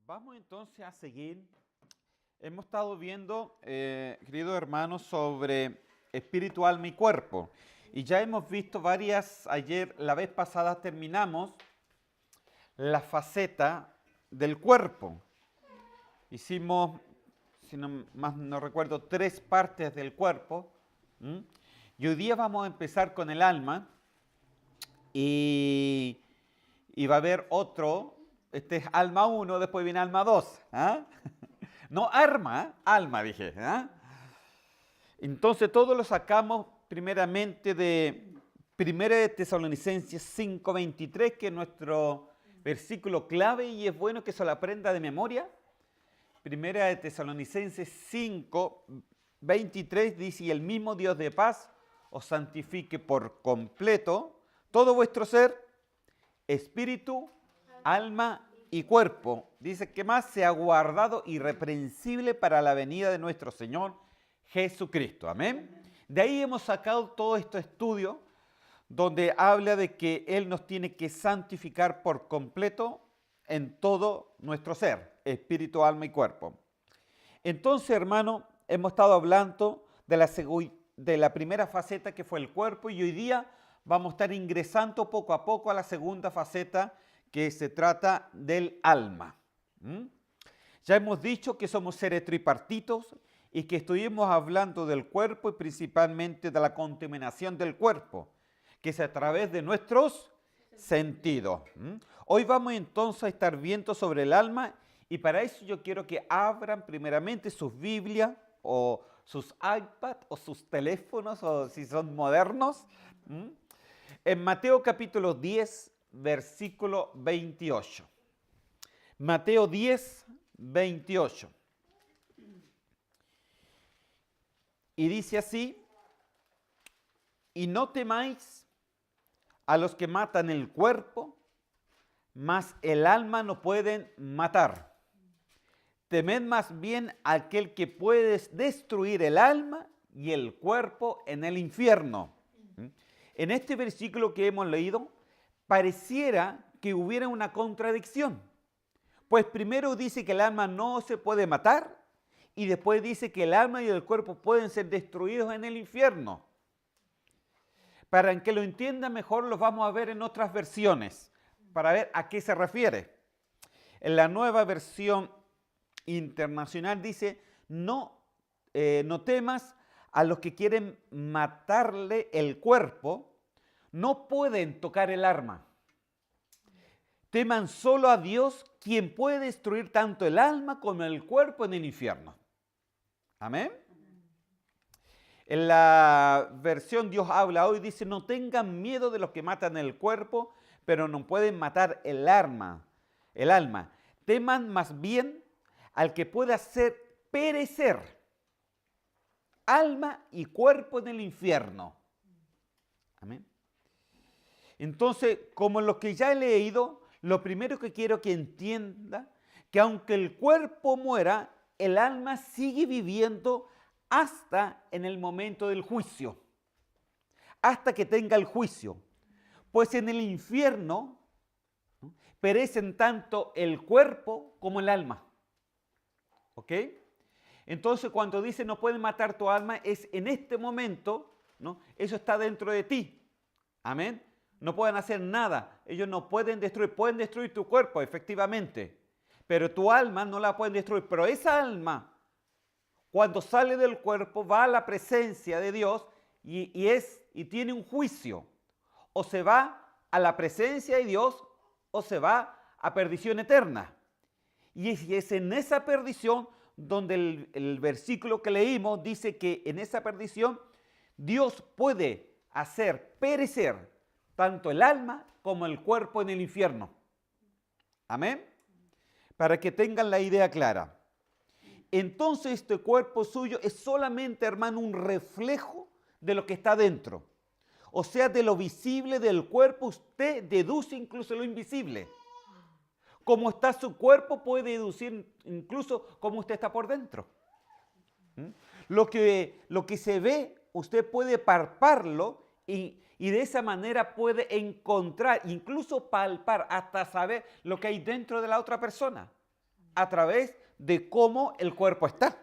Vamos entonces a seguir. Hemos estado viendo, queridos hermanos, sobre espíritu, alma y cuerpo. Y ya hemos visto varias, la vez pasada terminamos la faceta del cuerpo. Hicimos, si no recuerdo, 3 partes del cuerpo. Y hoy día vamos a empezar con el alma. Y va a haber otro. Este es alma 1, después viene alma 2. No alma dije. Entonces todo lo sacamos primeramente de 1 de Tesalonicenses 5:23, que es nuestro versículo clave y es bueno que se lo aprenda de memoria. 1 de Tesalonicenses 5:23 dice: y el mismo Dios de paz os santifique por completo todo vuestro ser, espíritu, alma y cuerpo. Dice que más sea guardado irreprensible para la venida de nuestro Señor Jesucristo. Amén. De ahí hemos sacado todo este estudio donde habla de que Él nos tiene que santificar por completo en todo nuestro ser, espíritu, alma y cuerpo. Entonces, hermano, hemos estado hablando de la primera faceta, que fue el cuerpo, y hoy día vamos a estar ingresando poco a poco a la segunda faceta, que se trata del alma. Ya hemos dicho que somos seres tripartitos y que estuvimos hablando del cuerpo y principalmente de la contaminación del cuerpo, que es a través de nuestros sentidos. Hoy vamos entonces a estar viendo sobre el alma, y para eso yo quiero que abran primeramente sus Biblias o sus iPads o sus teléfonos, o si son modernos, en Mateo capítulo 10, versículo 28. Mateo 10, 28. Y dice así: y no temáis a los que matan el cuerpo, mas el alma no pueden matar. Temed más bien a aquel que puede destruir el alma y el cuerpo en el infierno. En este versículo que hemos leído, pareciera que hubiera una contradicción. Pues primero dice que el alma no se puede matar, y después dice que el alma y el cuerpo pueden ser destruidos en el infierno. Para que lo entienda mejor, los vamos a ver en otras versiones, para ver a qué se refiere. En la Nueva Versión Internacional dice: no temas a los que quieren matarle el cuerpo, no pueden tocar el alma. Teman solo a Dios, quien puede destruir tanto el alma como el cuerpo en el infierno. Amén. En la versión Dios habla hoy dice: no tengan miedo de los que matan el cuerpo, pero no pueden matar el alma. Teman más bien al que puede hacer perecer alma y cuerpo en el infierno. Amén. Entonces, como lo que ya he leído, lo primero que quiero que entienda, que aunque el cuerpo muera, el alma sigue viviendo hasta en el momento del juicio, hasta que tenga el juicio. Pues en el infierno perecen tanto el cuerpo como el alma. ¿Ok? Entonces, cuando dice no pueden matar tu alma, es en este momento, ¿no? Eso está dentro de ti. Amén. No pueden hacer nada. Ellos no pueden destruir tu cuerpo, efectivamente. Pero tu alma no la pueden destruir. Pero esa alma, cuando sale del cuerpo, va a la presencia de Dios y tiene un juicio. O se va a la presencia de Dios o se va a perdición eterna. Y es en esa perdición donde el versículo que leímos dice que en esa perdición Dios puede hacer perecer tanto el alma como el cuerpo en el infierno. Amén. Para que tengan la idea clara. Entonces este cuerpo suyo es solamente, hermano, un reflejo de lo que está dentro. O sea, de lo visible del cuerpo usted deduce incluso lo invisible. Como está su cuerpo puede deducir incluso cómo usted está por dentro. Lo que se ve, usted puede palparlo y de esa manera puede encontrar, incluso palpar, hasta saber lo que hay dentro de la otra persona. a través de cómo el cuerpo está.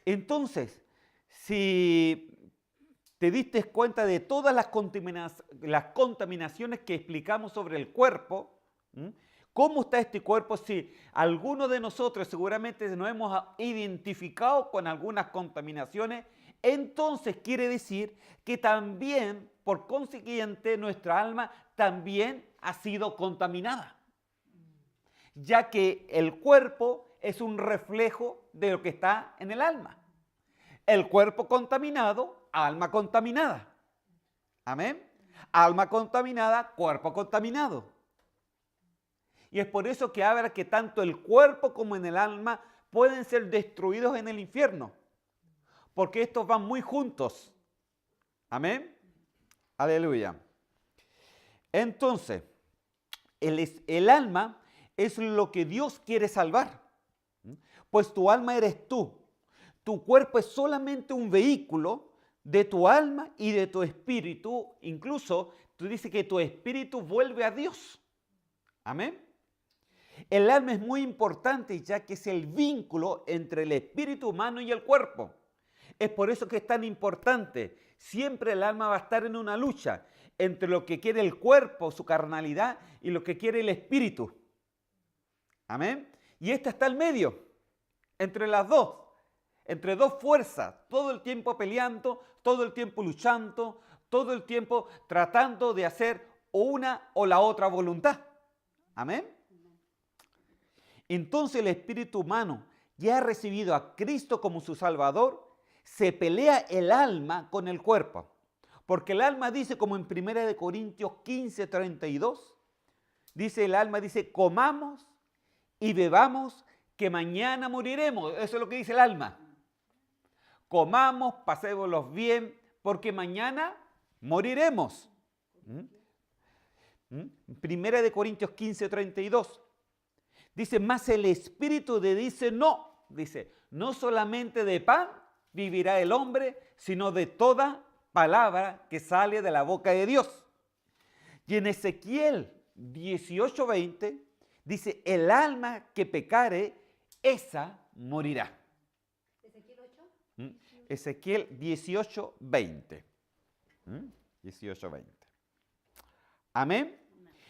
Entonces, si te diste cuenta de todas las contaminaciones que explicamos sobre el cuerpo, ¿cómo está este cuerpo? Si alguno de nosotros seguramente nos hemos identificado con algunas contaminaciones, entonces quiere decir que también, por consiguiente, nuestra alma también ha sido contaminada, ya que el cuerpo es un reflejo de lo que está en el alma. El cuerpo contaminado, alma contaminada. Amén. Alma contaminada, cuerpo contaminado. Y es por eso que habla que tanto el cuerpo como en el alma pueden ser destruidos en el infierno, porque estos van muy juntos. Amén. Aleluya. Entonces, el alma es lo que Dios quiere salvar, pues tu alma eres tú. Tu cuerpo es solamente un vehículo de tu alma y de tu espíritu. Incluso tú dices que tu espíritu vuelve a Dios. Amén. El alma es muy importante ya que es el vínculo entre el espíritu humano y el cuerpo. Es por eso que es tan importante. Siempre el alma va a estar en una lucha entre lo que quiere el cuerpo, su carnalidad, y lo que quiere el espíritu. Amén. Y esta está al medio, entre las dos, entre dos fuerzas, todo el tiempo peleando, todo el tiempo luchando, todo el tiempo tratando de hacer una o la otra voluntad. Amén. Entonces el espíritu humano ya ha recibido a Cristo como su Salvador, se pelea el alma con el cuerpo. Porque el alma dice, como en 1 Corintios 15:32, dice el alma, dice, comamos y bebamos que mañana moriremos. Eso es lo que dice el alma. Comamos, pasémoslos bien, porque mañana moriremos. 1 Corintios 15:32. Dice, más el espíritu dice, no solamente de pan vivirá el hombre, sino de toda palabra que sale de la boca de Dios. Y en Ezequiel 18:20 dice, el alma que pecare, esa morirá. ¿Ezequiel 8? Ezequiel 18:20. 18:20. Amén.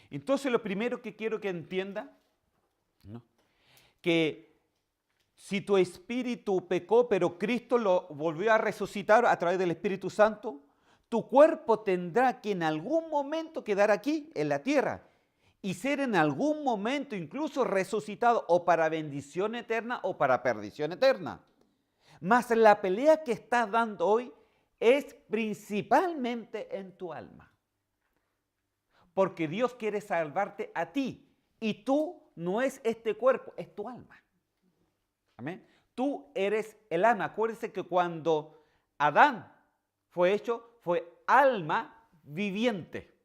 Entonces lo primero que quiero que entienda, que si tu espíritu pecó, pero Cristo lo volvió a resucitar a través del Espíritu Santo, tu cuerpo tendrá que en algún momento quedar aquí, en la tierra, y ser en algún momento incluso resucitado o para bendición eterna o para perdición eterna. Mas la pelea que estás dando hoy es principalmente en tu alma. Porque Dios quiere salvarte a ti y tú no es este cuerpo, es tu alma. Amén. Tú eres el alma. Acuérdense que cuando Adán fue hecho, fue alma viviente.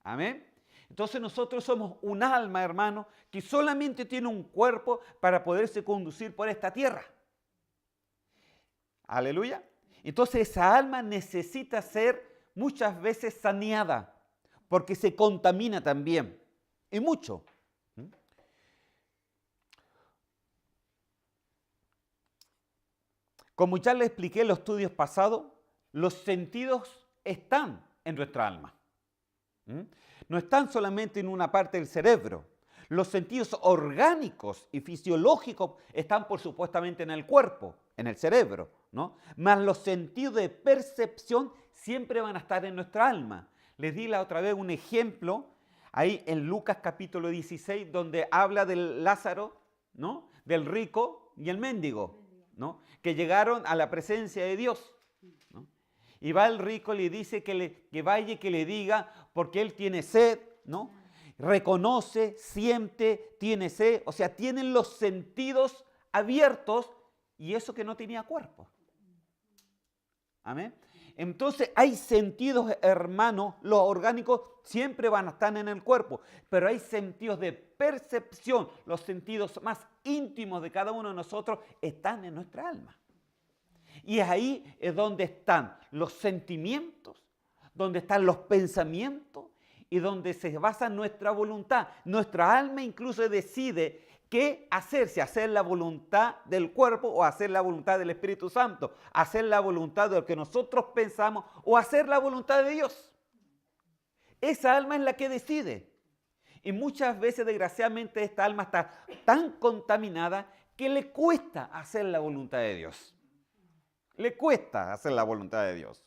Amén. Entonces nosotros somos un alma, hermano, que solamente tiene un cuerpo para poderse conducir por esta tierra. Aleluya. Entonces esa alma necesita ser muchas veces saneada, porque se contamina también, y mucho. Como ya les expliqué en los estudios pasados, los sentidos están en nuestra alma. No están solamente en una parte del cerebro. Los sentidos orgánicos y fisiológicos están, por supuestamente, en el cuerpo, en el cerebro, ¿no? Mas los sentidos de percepción siempre van a estar en nuestra alma. Les di la otra vez un ejemplo, ahí en Lucas capítulo 16, donde habla del Lázaro, ¿no? Del rico y el mendigo, ¿no? Que llegaron a la presencia de Dios, ¿no? Y va el rico y le dice que vaya y que le diga, porque él tiene sed, ¿no? Reconoce, siente, tiene sed, o sea, tienen los sentidos abiertos y eso que no tenía cuerpo. Amén. Entonces hay sentidos, hermanos, los orgánicos siempre van a estar en el cuerpo, pero hay sentidos de percepción, los sentidos más íntimos de cada uno de nosotros están en nuestra alma. Y ahí es donde están los sentimientos, donde están los pensamientos y donde se basa nuestra voluntad. Nuestra alma incluso decide ¿qué hacer? Si hacer la voluntad del cuerpo o hacer la voluntad del Espíritu Santo, hacer la voluntad de lo que nosotros pensamos o hacer la voluntad de Dios. Esa alma es la que decide. Y muchas veces, desgraciadamente, esta alma está tan contaminada que le cuesta hacer la voluntad de Dios. Le cuesta hacer la voluntad de Dios.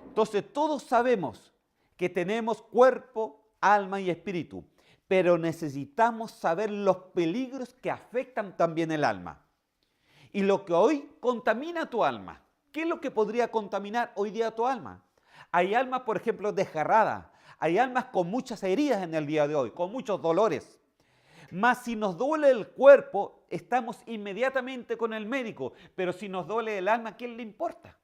Entonces, todos sabemos que tenemos cuerpo, alma y espíritu, pero necesitamos saber los peligros que afectan también el alma. Y lo que hoy contamina tu alma, ¿qué es lo que podría contaminar hoy día tu alma? Hay almas, por ejemplo, desgarradas. Hay almas con muchas heridas en el día de hoy, con muchos dolores. Mas si nos duele el cuerpo, estamos inmediatamente con el médico. Pero si nos duele el alma, ¿a quién le importa?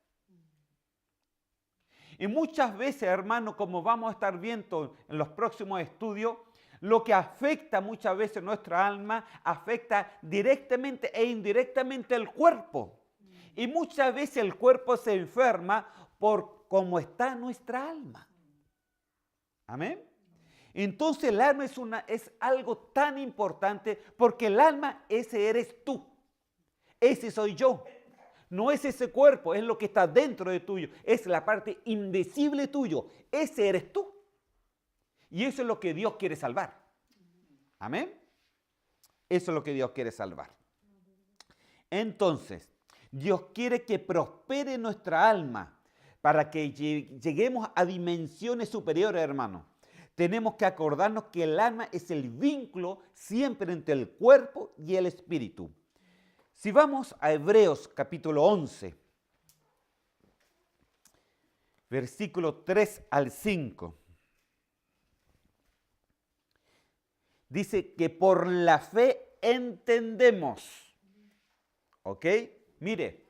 Y muchas veces, hermano, como vamos a estar viendo en los próximos estudios, lo que afecta muchas veces nuestra alma, afecta directamente e indirectamente el cuerpo. Y muchas veces el cuerpo se enferma por cómo está nuestra alma. Amén. Entonces el alma es algo tan importante porque el alma, ese eres tú. Ese soy yo. No es ese cuerpo, es lo que está dentro de tuyo. Es la parte invisible tuyo. Ese eres tú. Y eso es lo que Dios quiere salvar. Amén. Eso es lo que Dios quiere salvar. Entonces, Dios quiere que prospere nuestra alma para que lleguemos a dimensiones superiores, hermano. Tenemos que acordarnos que el alma es el vínculo siempre entre el cuerpo y el espíritu. Si vamos a Hebreos capítulo 11, versículo 3 al 5, dice que por la fe entendemos. ¿Ok? Mire,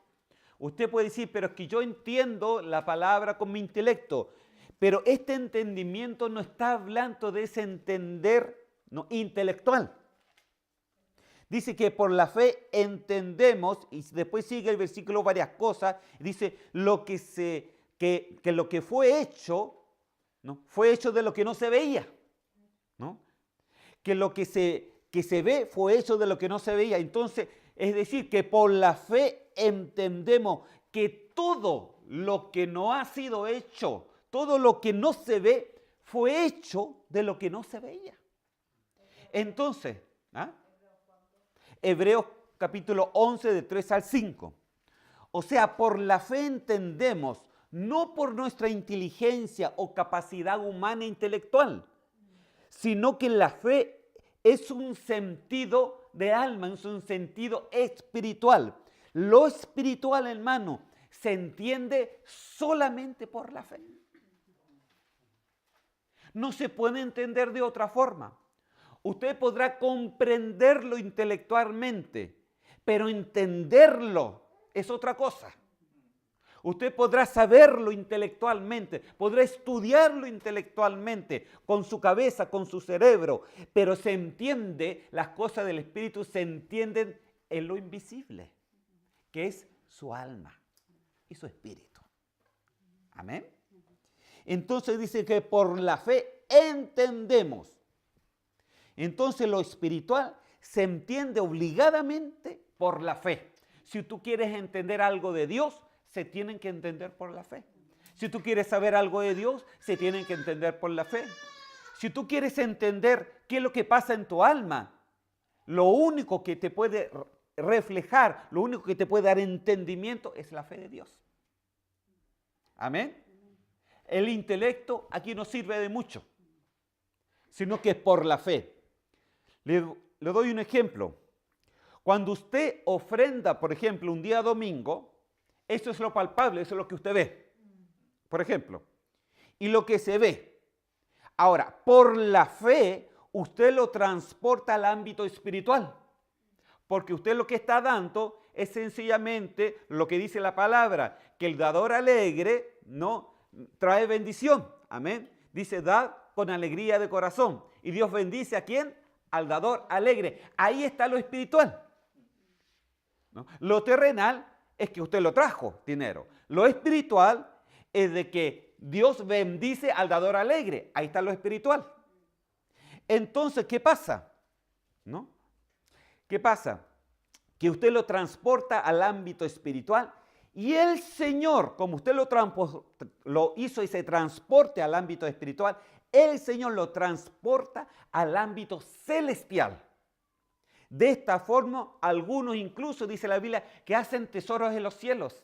usted puede decir, pero es que yo entiendo la palabra con mi intelecto. Pero este entendimiento no está hablando de ese entender intelectual. Dice que por la fe entendemos, y después sigue el versículo varias cosas, dice que lo que fue hecho, ¿no? Fue hecho de lo que no se veía, ¿no? Que lo que se ve fue hecho de lo que no se veía. Entonces, es decir, que por la fe entendemos que todo lo que no ha sido hecho, todo lo que no se ve, fue hecho de lo que no se veía. Entonces, Hebreos capítulo 11, de 3 al 5. O sea, por la fe entendemos, no por nuestra inteligencia o capacidad humana e intelectual, sino que la fe es un sentido de alma, es un sentido espiritual. Lo espiritual, hermano, se entiende solamente por la fe. No se puede entender de otra forma. Usted podrá comprenderlo intelectualmente, pero entenderlo es otra cosa. Usted podrá saberlo intelectualmente, podrá estudiarlo intelectualmente, con su cabeza, con su cerebro, pero se entiende, las cosas del Espíritu se entienden en lo invisible, que es su alma y su espíritu. Amén. Entonces dice que por la fe entendemos. Entonces lo espiritual se entiende obligadamente por la fe. Si tú quieres entender algo de Dios, se tienen que entender por la fe. Si tú quieres saber algo de Dios, se tienen que entender por la fe. Si tú quieres entender qué es lo que pasa en tu alma, lo único que te puede reflejar, lo único que te puede dar entendimiento es la fe de Dios. Amén. El intelecto aquí no sirve de mucho, sino que es por la fe. Le doy un ejemplo. Cuando usted ofrenda, por ejemplo, un día domingo, eso es lo palpable, eso es lo que usted ve, por ejemplo, y lo que se ve. Ahora, por la fe, usted lo transporta al ámbito espiritual, porque usted lo que está dando es sencillamente lo que dice la palabra, que el dador alegre no trae bendición. Amén. Dice, dad con alegría de corazón. Y Dios bendice ¿a quién? Al dador alegre. Ahí está lo espiritual, ¿no? Lo terrenal es que usted lo trajo, dinero. Lo espiritual es de que Dios bendice al dador alegre. Ahí está lo espiritual. Entonces, ¿qué pasa? ¿no? ¿Qué pasa? Que usted lo transporta al ámbito espiritual y el Señor, como usted lo hizo ese transporte al ámbito espiritual, el Señor lo transporta al ámbito celestial. De esta forma, algunos incluso, dice la Biblia, que hacen tesoros en los cielos.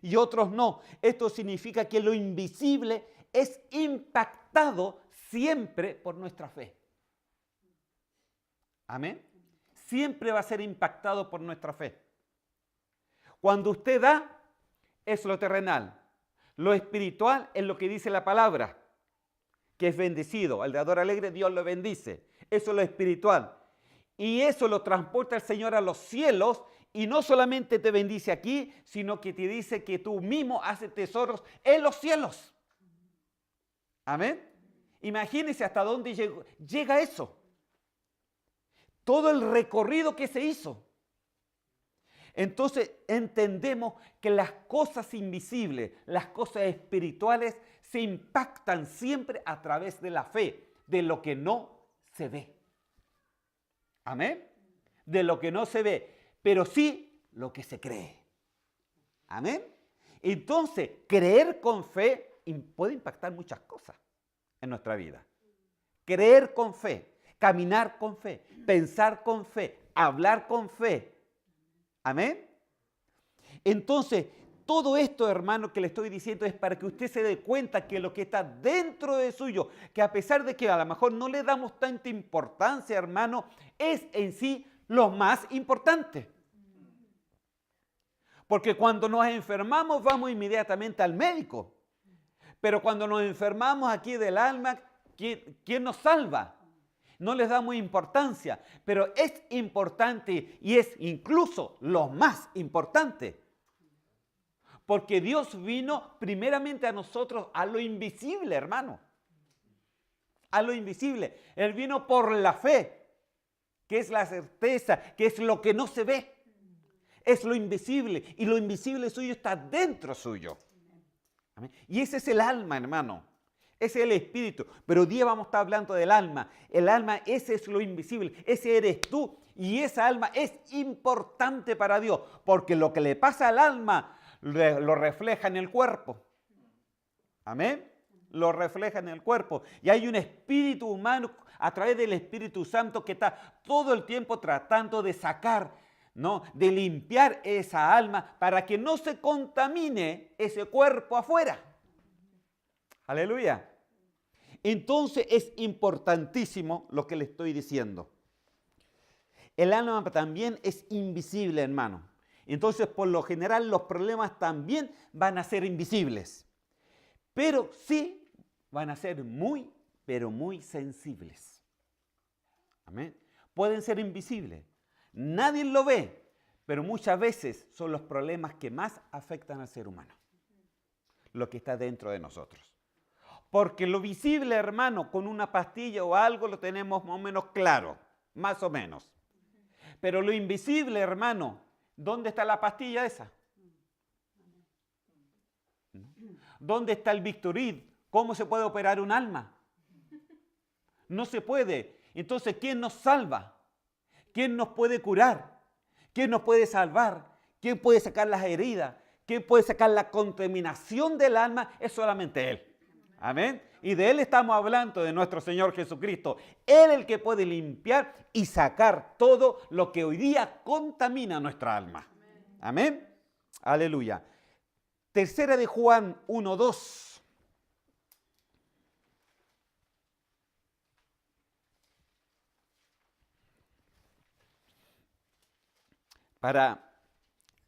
Y otros no. Esto significa que lo invisible es impactado siempre por nuestra fe. Amén. Siempre va a ser impactado por nuestra fe. Cuando usted da, es lo terrenal. Lo espiritual es lo que dice la palabra, que es bendecido. Al dador alegre, Dios lo bendice. Eso es lo espiritual. Y eso lo transporta el Señor a los cielos. Y no solamente te bendice aquí, sino que te dice que tú mismo haces tesoros en los cielos. Amén. Imagínense hasta dónde llega eso. Todo el recorrido que se hizo. Entonces entendemos que las cosas invisibles, las cosas espirituales, se impactan siempre a través de la fe, de lo que no se ve. Amén. De lo que no se ve, pero sí lo que se cree. Amén. Entonces, creer con fe puede impactar muchas cosas en nuestra vida. Creer con fe, caminar con fe, pensar con fe, hablar con fe. Amén. Entonces, todo esto, hermano, que le estoy diciendo es para que usted se dé cuenta que lo que está dentro de suyo, que a pesar de que a lo mejor no le damos tanta importancia, hermano, es en sí lo más importante. Porque cuando nos enfermamos vamos inmediatamente al médico. Pero cuando nos enfermamos aquí del alma, ¿quién nos salva? No les damos importancia, pero es importante y es incluso lo más importante. Porque Dios vino primeramente a nosotros, a lo invisible, hermano. A lo invisible. Él vino por la fe, que es la certeza, que es lo que no se ve. Es lo invisible. Y lo invisible suyo está dentro suyo. ¿Amén? Y ese es el alma, hermano. Ese es el espíritu. Pero hoy día vamos a estar hablando del alma. El alma, ese es lo invisible. Ese eres tú. Y esa alma es importante para Dios. Porque lo que le pasa al alma lo refleja en el cuerpo. Amén. Lo refleja en el cuerpo. Y hay un espíritu humano a través del Espíritu Santo que está todo el tiempo tratando de sacar, ¿no? De limpiar esa alma para que no se contamine ese cuerpo afuera. Aleluya. Entonces es importantísimo lo que le estoy diciendo. El alma también es invisible, hermano. Entonces, por lo general, los problemas también van a ser invisibles. Pero sí van a ser muy, pero muy sensibles. Amén. Pueden ser invisibles. Nadie lo ve, pero muchas veces son los problemas que más afectan al ser humano. Lo que está dentro de nosotros. Porque lo visible, hermano, con una pastilla o algo lo tenemos más o menos claro. Más o menos. Pero lo invisible, hermano, ¿dónde está la pastilla esa? ¿Dónde está el Victorid? ¿Cómo se puede operar un alma? No se puede. Entonces, ¿quién nos salva? ¿Quién nos puede curar? ¿Quién nos puede salvar? ¿Quién puede sacar las heridas? ¿Quién puede sacar la contaminación del alma? Es solamente Él. Amén. Y de Él estamos hablando, de nuestro Señor Jesucristo. Él es el que puede limpiar y sacar todo lo que hoy día contamina nuestra alma. Amén. Aleluya. Tercera de Juan 1:2. Para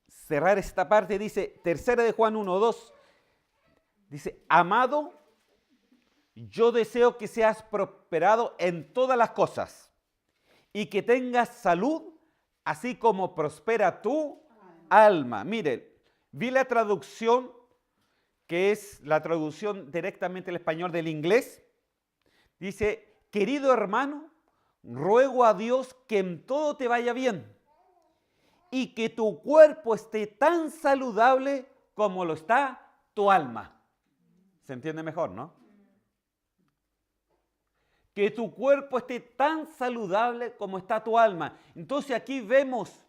cerrar esta parte dice, tercera de Juan 1:2, dice, amado, yo deseo que seas prosperado en todas las cosas y que tengas salud, así como prospera tu alma. Mire, vi la traducción, que es la traducción directamente al español del inglés. Dice, querido hermano, ruego a Dios que en todo te vaya bien y que tu cuerpo esté tan saludable como lo está tu alma. ¿Se entiende mejor, no? que tu cuerpo esté tan saludable como está tu alma. Entonces aquí vemos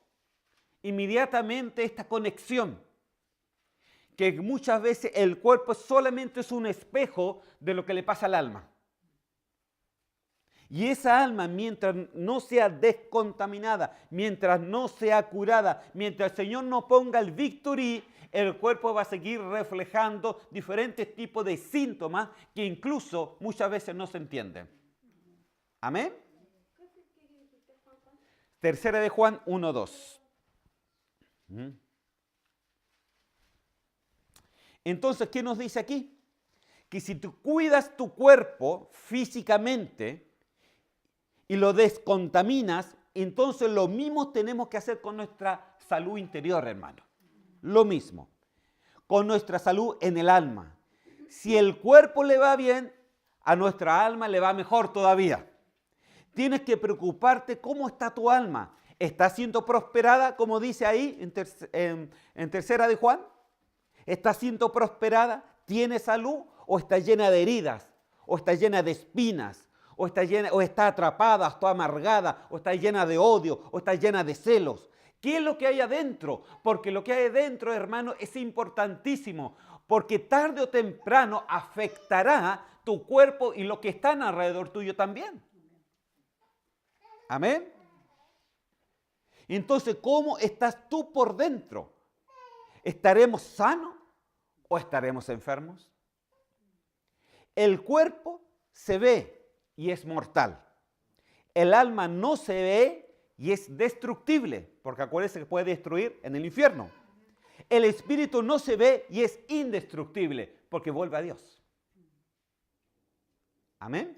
inmediatamente esta conexión, que muchas veces el cuerpo solamente es un espejo de lo que le pasa al alma. Y esa alma, mientras no sea descontaminada, mientras no sea curada, mientras el Señor no ponga el victory, el cuerpo va a seguir reflejando diferentes tipos de síntomas que incluso muchas veces no se entienden. ¿Amén? Tercera de Juan 1:2. Entonces, ¿qué nos dice aquí? Que si tú cuidas tu cuerpo físicamente y lo descontaminas, entonces lo mismo tenemos que hacer con nuestra salud interior, hermano. Lo mismo. Con nuestra salud en el alma. Si el cuerpo le va bien, a nuestra alma le va mejor todavía. Tienes que preocuparte cómo está tu alma. ¿Está siendo prosperada, como dice ahí en tercera de Juan? ¿Está siendo prosperada? ¿Tiene salud? ¿O está llena de heridas? ¿O está llena de espinas? ¿O está atrapada, está amargada? ¿O está llena de odio? ¿O está llena de celos? ¿Qué es lo que hay adentro? Porque lo que hay adentro, hermano, es importantísimo. Porque tarde o temprano afectará tu cuerpo y lo que está alrededor tuyo también. Amén. Entonces, ¿cómo estás tú por dentro? ¿Estaremos sanos o estaremos enfermos? El cuerpo se ve y es mortal. El alma no se ve y es destructible, porque acuérdense que puede destruir en el infierno. El espíritu no se ve y es indestructible, porque vuelve a Dios. Amén.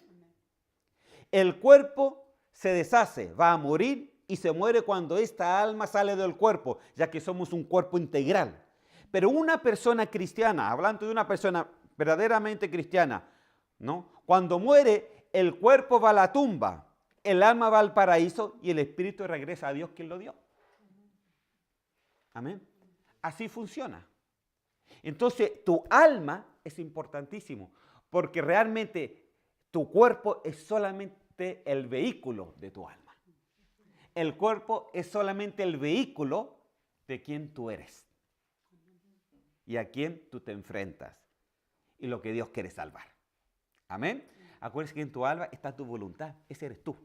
El cuerpo se deshace, va a morir y se muere cuando esta alma sale del cuerpo, ya que somos un cuerpo integral. Pero una persona cristiana, hablando de una persona verdaderamente cristiana, ¿no? Cuando muere, el cuerpo va a la tumba, el alma va al paraíso y el espíritu regresa a Dios quien lo dio. Amén. Así funciona. Entonces, tu alma es importantísimo, porque realmente tu cuerpo es solamente el vehículo de tu alma. El cuerpo es solamente el vehículo de quien tú eres y a quien tú te enfrentas y lo que Dios quiere salvar. Amén. Acuérdense que en tu alma está tu voluntad, ese eres tú.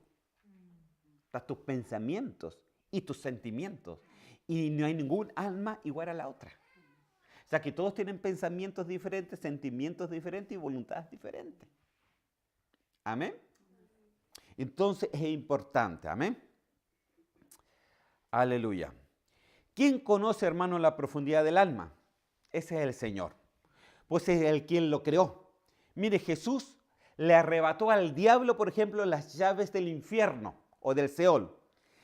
Están tus pensamientos y tus sentimientos. Y no hay ningún alma igual a la otra. O sea que todos tienen pensamientos diferentes, sentimientos diferentes y voluntades diferentes. Amén. Entonces es importante. Amén. Aleluya. ¿Quién conoce, hermano, la profundidad del alma? Ese es el Señor. Pues es el quien lo creó. Mire, Jesús le arrebató al diablo, por ejemplo, las llaves del infierno o del Seol.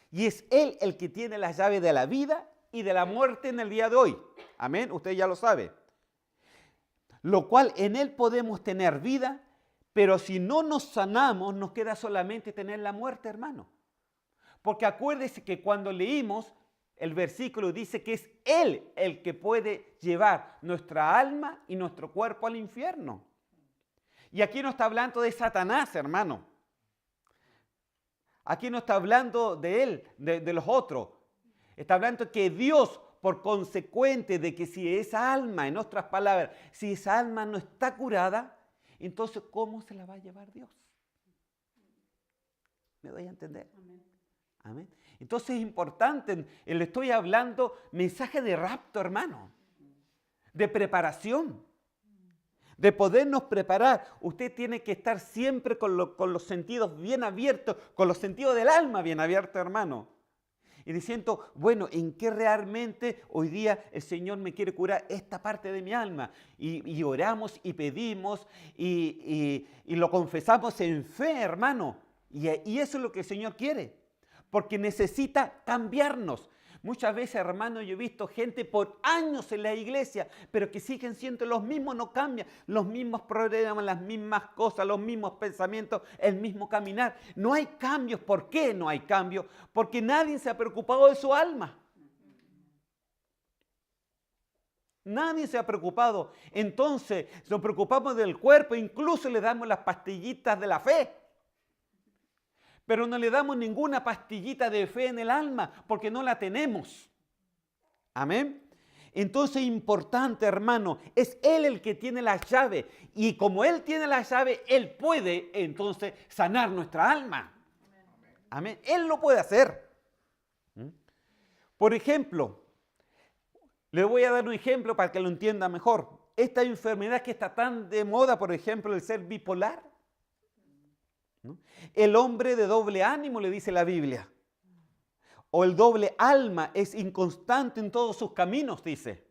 Y es Él el que tiene las llaves de la vida y de la muerte en el día de hoy. Amén, usted ya lo sabe. Lo cual en Él podemos tener vida, pero si no nos sanamos, nos queda solamente tener la muerte, hermano. Porque acuérdese que cuando leímos el versículo dice que es Él el que puede llevar nuestra alma y nuestro cuerpo al infierno. Y aquí no está hablando de Satanás, hermano. Aquí no está hablando de él, de los otros. Está hablando que Dios, por consecuente de que si esa alma, en otras palabras, si esa alma no está curada, entonces ¿cómo se la va a llevar Dios? ¿Me doy a entender? Amén. Amén. Entonces es importante, le estoy hablando mensaje de rapto, hermano, de preparación. De podernos preparar, usted tiene que estar siempre con los sentidos bien abiertos, con los sentidos del alma bien abiertos, hermano. Y diciendo, bueno, ¿en qué realmente hoy día el Señor me quiere curar esta parte de mi alma? Y oramos y pedimos y lo confesamos en fe, hermano. Y eso es lo que el Señor quiere, porque necesita cambiarnos. Muchas veces, hermano, yo he visto gente por años en la iglesia, pero que siguen siendo los mismos, no cambian, los mismos problemas, las mismas cosas, los mismos pensamientos, el mismo caminar. No hay cambios. ¿Por qué no hay cambios? Porque nadie se ha preocupado de su alma. Nadie se ha preocupado. Entonces, nos preocupamos del cuerpo, incluso le damos las pastillitas de la fe. pero no le damos ninguna pastillita de fe en el alma porque no la tenemos. Amén. Entonces es importante, hermano, es Él el que tiene la llave. Y como Él tiene la llave, Él puede entonces sanar nuestra alma. Amén. Él lo puede hacer. Por ejemplo, le voy a dar un ejemplo para que lo entienda mejor. Esta enfermedad que está tan de moda, por ejemplo, el ser bipolar. ¿No? El hombre de doble ánimo, le dice la Biblia. O el doble alma es inconstante en todos sus caminos, dice.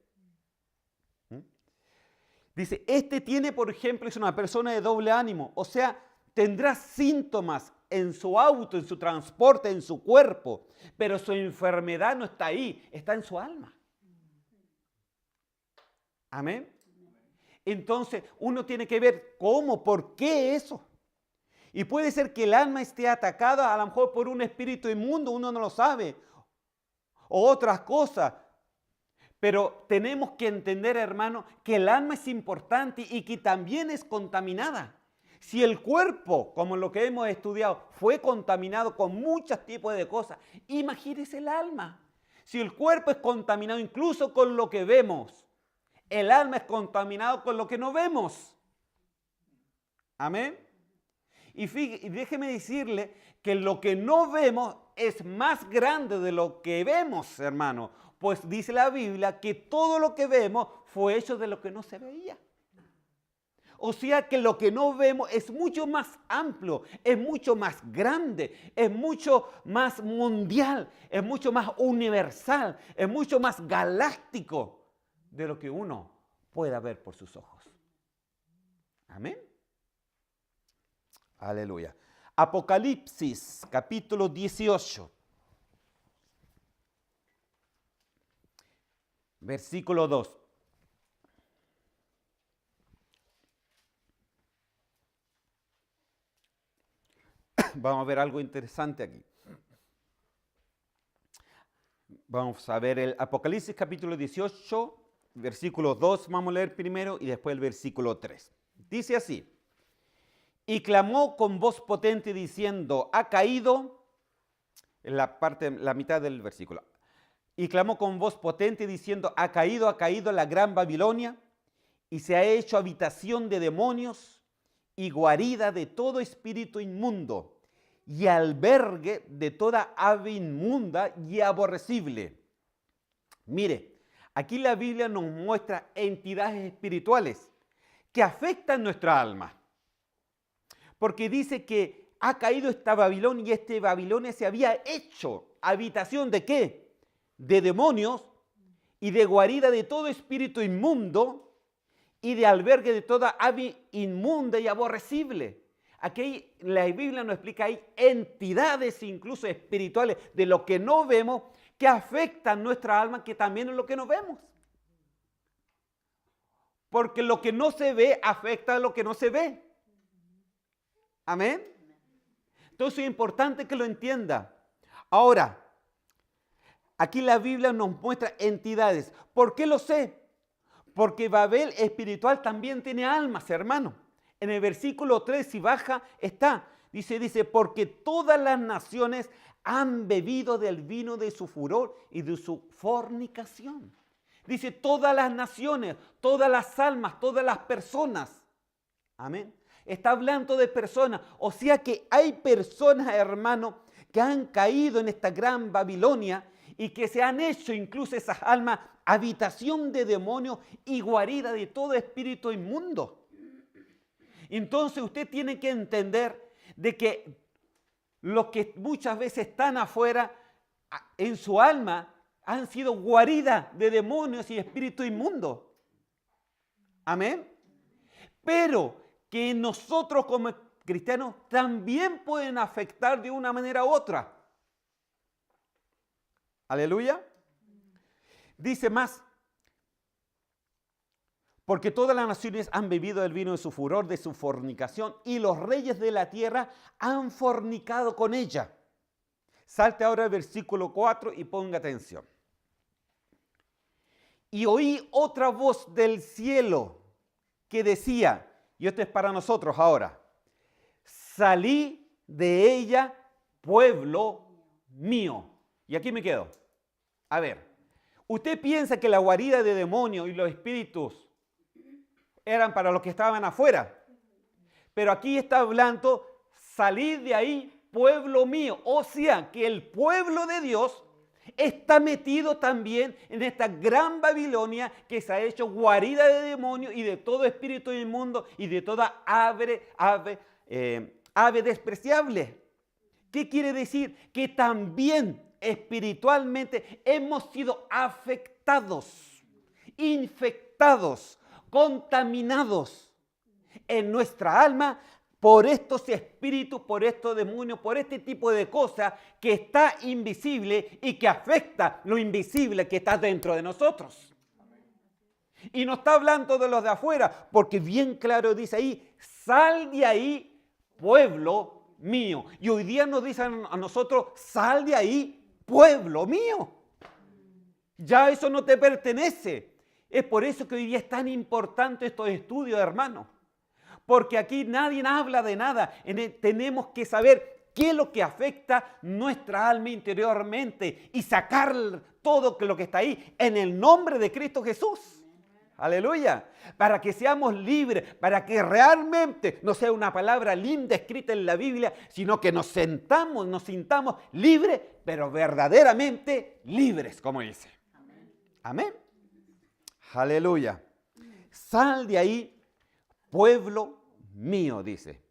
Dice, este tiene, por ejemplo, es una persona de doble ánimo. O sea, tendrá síntomas en su auto, en su transporte, en su cuerpo. Pero su enfermedad no está ahí, está en su alma. Amén. Entonces, uno tiene que ver cómo, por qué eso. Y puede ser que el alma esté atacada a lo mejor por un espíritu inmundo, uno no lo sabe, o otras cosas. Pero tenemos que entender, hermano, que el alma es importante y que también es contaminada. Si el cuerpo, como lo que hemos estudiado, fue contaminado con muchos tipos de cosas, imagínese el alma. Si el cuerpo es contaminado incluso con lo que vemos, el alma es contaminado con lo que no vemos. Amén. Y déjeme decirle que lo que no vemos es más grande de lo que vemos, hermano. Pues dice la Biblia que todo lo que vemos fue hecho de lo que no se veía. O sea que lo que no vemos es mucho más amplio, es mucho más grande, es mucho más mundial, es mucho más universal, es mucho más galáctico de lo que uno pueda ver por sus ojos. Amén. Aleluya. Apocalipsis, capítulo 18. Versículo 2. Vamos a ver algo interesante aquí. Vamos a ver el Apocalipsis capítulo 18, versículo 2, vamos a leer primero y después el versículo 3. Dice así: y clamó con voz potente diciendo, ha caído, en la mitad del versículo, y clamó con voz potente diciendo, ha caído la gran Babilonia, y se ha hecho habitación de demonios y guarida de todo espíritu inmundo, y albergue de toda ave inmunda y aborrecible. Mire, aquí la Biblia nos muestra entidades espirituales que afectan nuestra alma. Porque dice que ha caído esta Babilonia y este Babilonia se había hecho habitación ¿de qué? De demonios y de guarida de todo espíritu inmundo y de albergue de toda ave inmunda y aborrecible. Aquí la Biblia nos explica, hay entidades incluso espirituales de lo que no vemos que afectan nuestra alma, que también es lo que no vemos. Porque lo que no se ve afecta a lo que no se ve. Amén. Entonces es importante que lo entienda. Ahora, aquí la Biblia nos muestra entidades. ¿Por qué lo sé? Porque Babel espiritual también tiene almas, hermano. En el versículo 3, si baja, está. Dice, porque todas las naciones han bebido del vino de su furor y de su fornicación. Dice, todas las naciones, todas las almas, todas las personas. Amén. Está hablando de personas, o sea que hay personas, hermano, que han caído en esta gran Babilonia y que se han hecho incluso esas almas habitación de demonios y guarida de todo espíritu inmundo. Entonces usted tiene que entender de que los que muchas veces están afuera en su alma han sido guarida de demonios y espíritu inmundo. Amén. Pero que nosotros como cristianos también pueden afectar de una manera u otra. Aleluya. Dice más, porque todas las naciones han bebido del vino de su furor, de su fornicación, y los reyes de la tierra han fornicado con ella. Salte ahora al versículo 4 y ponga atención. Y oí otra voz del cielo que decía, y esto es para nosotros ahora, salí de ella pueblo mío. Y aquí me quedo. A ver, ¿usted piensa que la guarida de demonios y los espíritus eran para los que estaban afuera? Pero aquí está hablando, salid de ahí, pueblo mío. O sea, que el pueblo de Dios está metido también en esta gran Babilonia que se ha hecho guarida de demonios y de todo espíritu inmundo y de toda ave despreciable. ¿Qué quiere decir? Que también espiritualmente hemos sido afectados, infectados, contaminados en nuestra alma por estos espíritus, por estos demonios, por este tipo de cosas que está invisible y que afecta lo invisible que está dentro de nosotros. Y no está hablando de los de afuera, porque bien claro dice ahí, sal de ahí, pueblo mío. Y hoy día nos dicen a nosotros, sal de ahí, pueblo mío. Ya eso no te pertenece. Es por eso que hoy día es tan importante estos estudios, hermanos. Porque aquí nadie habla de nada. Tenemos que saber qué es lo que afecta nuestra alma interiormente y sacar todo lo que está ahí en el nombre de Cristo Jesús. Aleluya. Para que seamos libres, para que realmente no sea una palabra linda escrita en la Biblia, sino que nos sintamos libres, pero verdaderamente libres, como dice. Amén. Aleluya. Sal de ahí, pueblo mío, dice.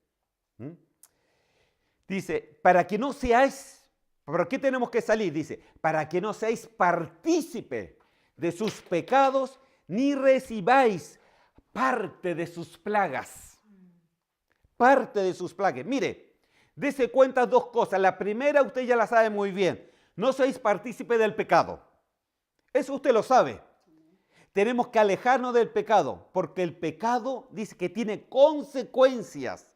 Dice, para que no seáis, ¿por qué tenemos que salir? Dice, para que no seáis partícipe de sus pecados, ni recibáis parte de sus plagas. Parte de sus plagas. Mire, dése cuenta dos cosas. La primera usted ya la sabe muy bien. No seáis partícipe del pecado. Eso usted lo sabe. Tenemos que alejarnos del pecado, porque el pecado dice que tiene consecuencias.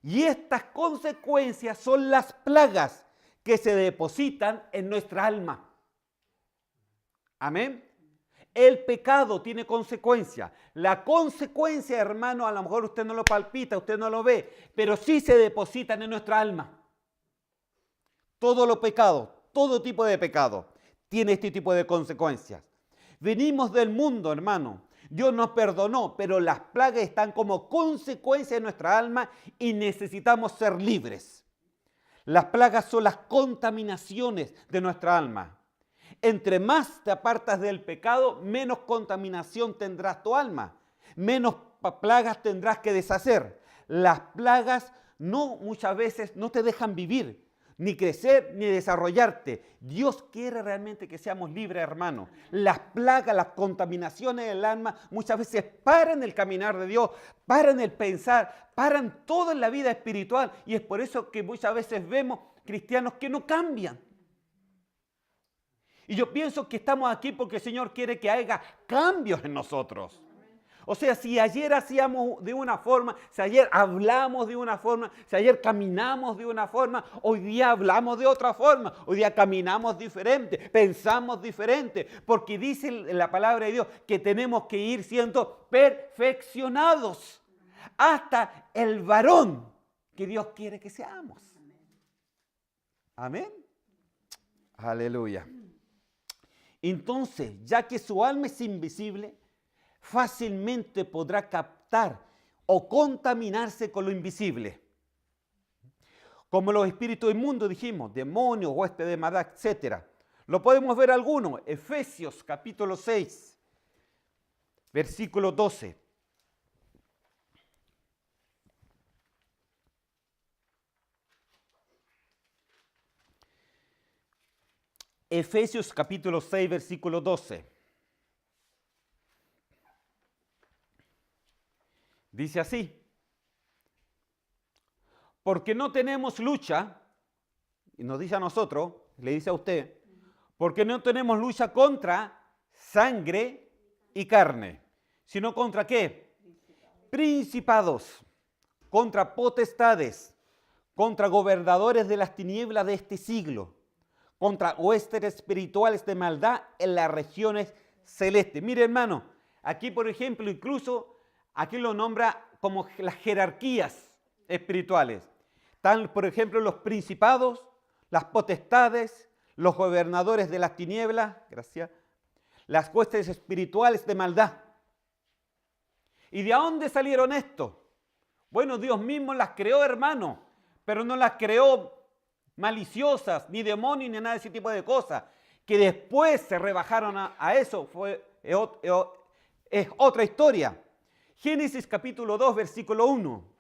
Y estas consecuencias son las plagas que se depositan en nuestra alma. Amén. El pecado tiene consecuencias. La consecuencia, hermano, a lo mejor usted no lo palpita, usted no lo ve, pero sí se depositan en nuestra alma. Todo lo pecado, todo tipo de pecado tiene este tipo de consecuencias. Venimos del mundo, hermano. Dios nos perdonó, pero las plagas están como consecuencia de nuestra alma y necesitamos ser libres. Las plagas son las contaminaciones de nuestra alma. Entre más te apartas del pecado, menos contaminación tendrás tu alma. Menos plagas tendrás que deshacer. Las plagas muchas veces no te dejan vivir, ni crecer, ni desarrollarte. Dios quiere realmente que seamos libres, hermano. Las plagas, las contaminaciones del alma muchas veces paran el caminar de Dios, paran el pensar, paran todo en la vida espiritual. Y es por eso que muchas veces vemos cristianos que no cambian. Y yo pienso que estamos aquí porque el Señor quiere que haya cambios en nosotros. O sea, si ayer hacíamos de una forma, si ayer hablamos de una forma, si ayer caminamos de una forma, hoy día hablamos de otra forma, hoy día caminamos diferente, pensamos diferente, porque dice la palabra de Dios que tenemos que ir siendo perfeccionados hasta el varón que Dios quiere que seamos. Amén. Aleluya. Entonces, ya que su alma es invisible, fácilmente podrá captar o contaminarse con lo invisible. Como los espíritus inmundos, dijimos, demonios, huestes de maldad, etc. Lo podemos ver algunos. Efesios capítulo 6, versículo 12. Efesios capítulo 6, versículo 12. Dice así, porque no tenemos lucha, y nos dice a nosotros, le dice a usted, porque no tenemos lucha contra sangre y carne, sino contra ¿qué? Principados, contra potestades, contra gobernadores de las tinieblas de este siglo, contra huestes espirituales de maldad en las regiones celestes. Mire, hermano, aquí por ejemplo, incluso aquí lo nombra como las jerarquías espirituales. Están, por ejemplo, los principados, las potestades, los gobernadores de las tinieblas, gracias, las huestes espirituales de maldad. ¿Y de dónde salieron estos? Bueno, Dios mismo las creó, hermano, pero no las creó maliciosas, ni demonios, ni nada de ese tipo de cosas. Que después se rebajaron a eso, es otra historia. Génesis capítulo 2, versículo 1.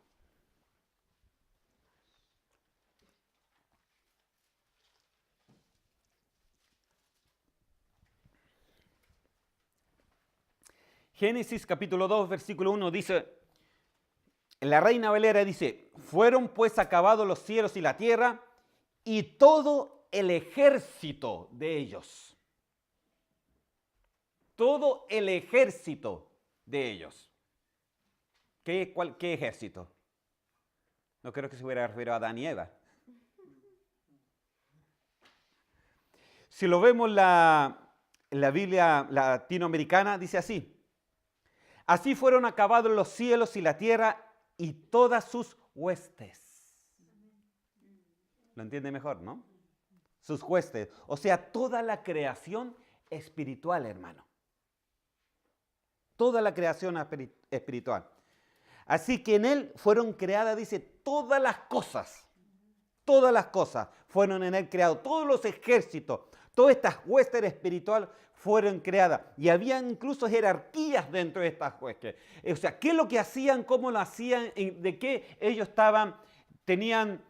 Génesis capítulo 2, versículo 1 dice, en la Reina Valera dice, fueron pues acabados los cielos y la tierra y todo el ejército de ellos. Todo el ejército de ellos. ¿Qué ejército? No creo que se hubiera referido a Adán y Eva. Si lo vemos en la Biblia latinoamericana, dice así. Así fueron acabados los cielos y la tierra y todas sus huestes. ¿Lo entiende mejor, no? Sus huestes. O sea, toda la creación espiritual, hermano. Toda la creación espiritual. Así que en él fueron creadas, dice, todas las cosas. Todas las cosas fueron en él creadas. Todos los ejércitos, todas estas huestes espirituales fueron creadas. Y había incluso jerarquías dentro de estas huestes. O sea, ¿qué es lo que hacían? ¿Cómo lo hacían? ¿De qué ellos tenían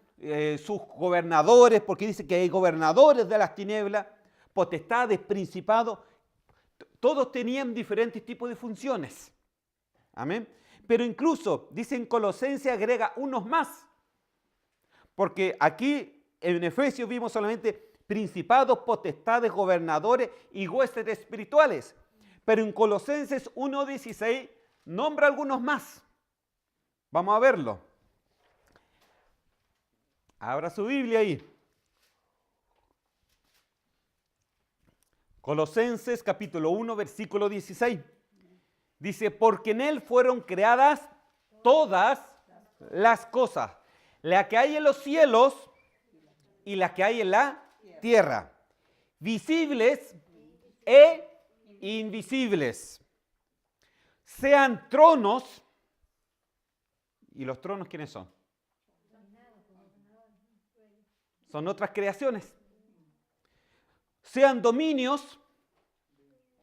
sus gobernadores? Porque dice que hay gobernadores de las tinieblas, potestades, principados. Todos tenían diferentes tipos de funciones. Amén. Pero incluso, dice en Colosenses, agrega unos más. Porque aquí en Efesios vimos solamente principados, potestades, gobernadores y huestes espirituales. Pero en Colosenses 1:16 nombra algunos más. Vamos a verlo. Abra su Biblia ahí. Colosenses capítulo 1, versículo 16. Dice, porque en él fueron creadas todas las cosas, la que hay en los cielos y la que hay en la tierra, visibles e invisibles, sean tronos. ¿Y los tronos quiénes son? Son otras creaciones. Sean dominios,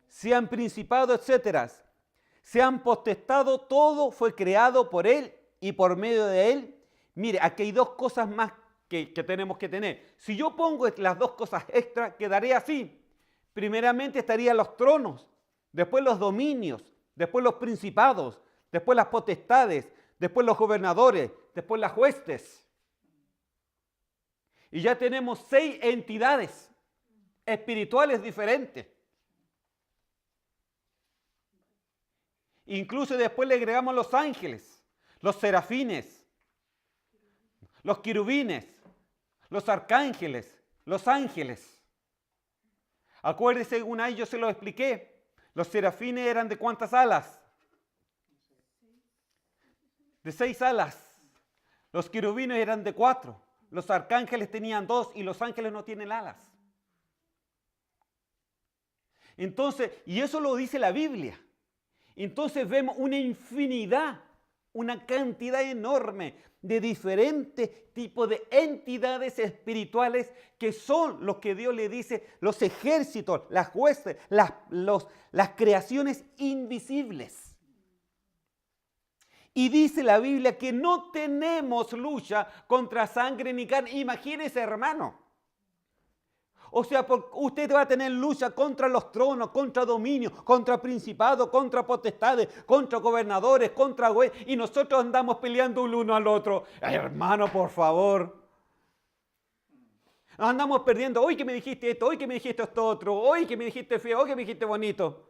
sean principados, etcétera, sean potestado, todo fue creado por él y por medio de él. Mire, aquí hay dos cosas más que tenemos que tener. Si yo pongo las dos cosas extra, quedaría así. Primeramente estarían los tronos, después los dominios, después los principados, después las potestades, después los gobernadores, después las huestes. Y ya tenemos 6 entidades espirituales diferentes. Incluso después le agregamos los ángeles, los serafines, los querubines, los arcángeles, los ángeles. Acuérdese, una vez yo se lo expliqué. Los serafines eran ¿de cuántas alas? De 6 alas. Los querubines eran de 4. Los arcángeles tenían 2 y los ángeles no tienen alas. Entonces, y eso lo dice la Biblia. Entonces vemos una infinidad, una cantidad enorme de diferentes tipos de entidades espirituales que son los que Dios le dice, los ejércitos, las huestes, las creaciones invisibles. Y dice la Biblia que no tenemos lucha contra sangre ni carne. Imagínese, hermano. O sea, usted va a tener lucha contra los tronos, contra dominios, contra principados, contra potestades, contra gobernadores, contra jueces, y nosotros andamos peleando el uno al otro. Ay, hermano, por favor. Andamos perdiendo. Hoy que me dijiste esto, hoy que me dijiste esto otro, hoy que me dijiste feo, hoy que me dijiste bonito.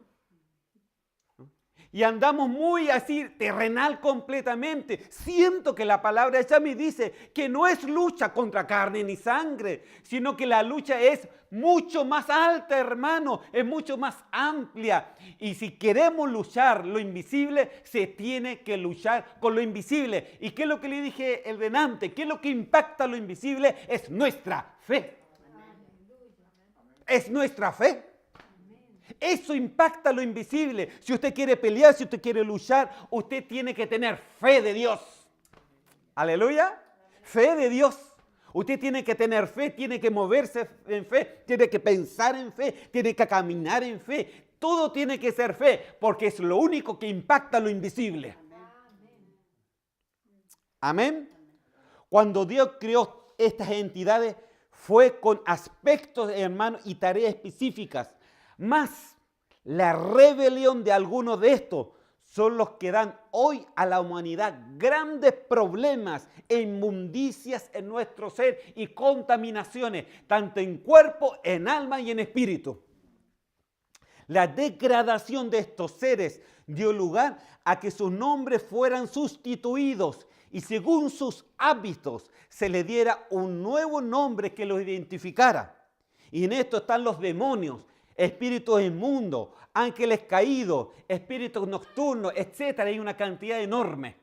Y andamos muy así, terrenal completamente. Siento que la palabra ya me dice que no es lucha contra carne ni sangre, sino que la lucha es mucho más alta, hermano, es mucho más amplia. Y si queremos luchar lo invisible, se tiene que luchar con lo invisible. ¿Y qué es lo que le dije el delante? ¿Qué es lo que impacta lo invisible? Es nuestra fe. es nuestra fe. Eso impacta lo invisible. Si usted quiere pelear, si usted quiere luchar, usted tiene que tener fe de Dios. Aleluya. Fe de Dios. Usted tiene que tener fe, tiene que moverse en fe, tiene que pensar en fe, tiene que caminar en fe. Todo tiene que ser fe, porque es lo único que impacta lo invisible. Amén. Cuando Dios creó estas entidades, fue con aspectos, hermanos, y tareas específicas. Más la rebelión de algunos de estos son los que dan hoy a la humanidad grandes problemas e inmundicias en nuestro ser y contaminaciones, tanto en cuerpo, en alma y en espíritu. La degradación de estos seres dio lugar a que sus nombres fueran sustituidos y según sus hábitos se le diera un nuevo nombre que los identificara. Y en esto están los demonios, espíritus inmundos, ángeles caídos, espíritus nocturnos, etc. Hay una cantidad enorme.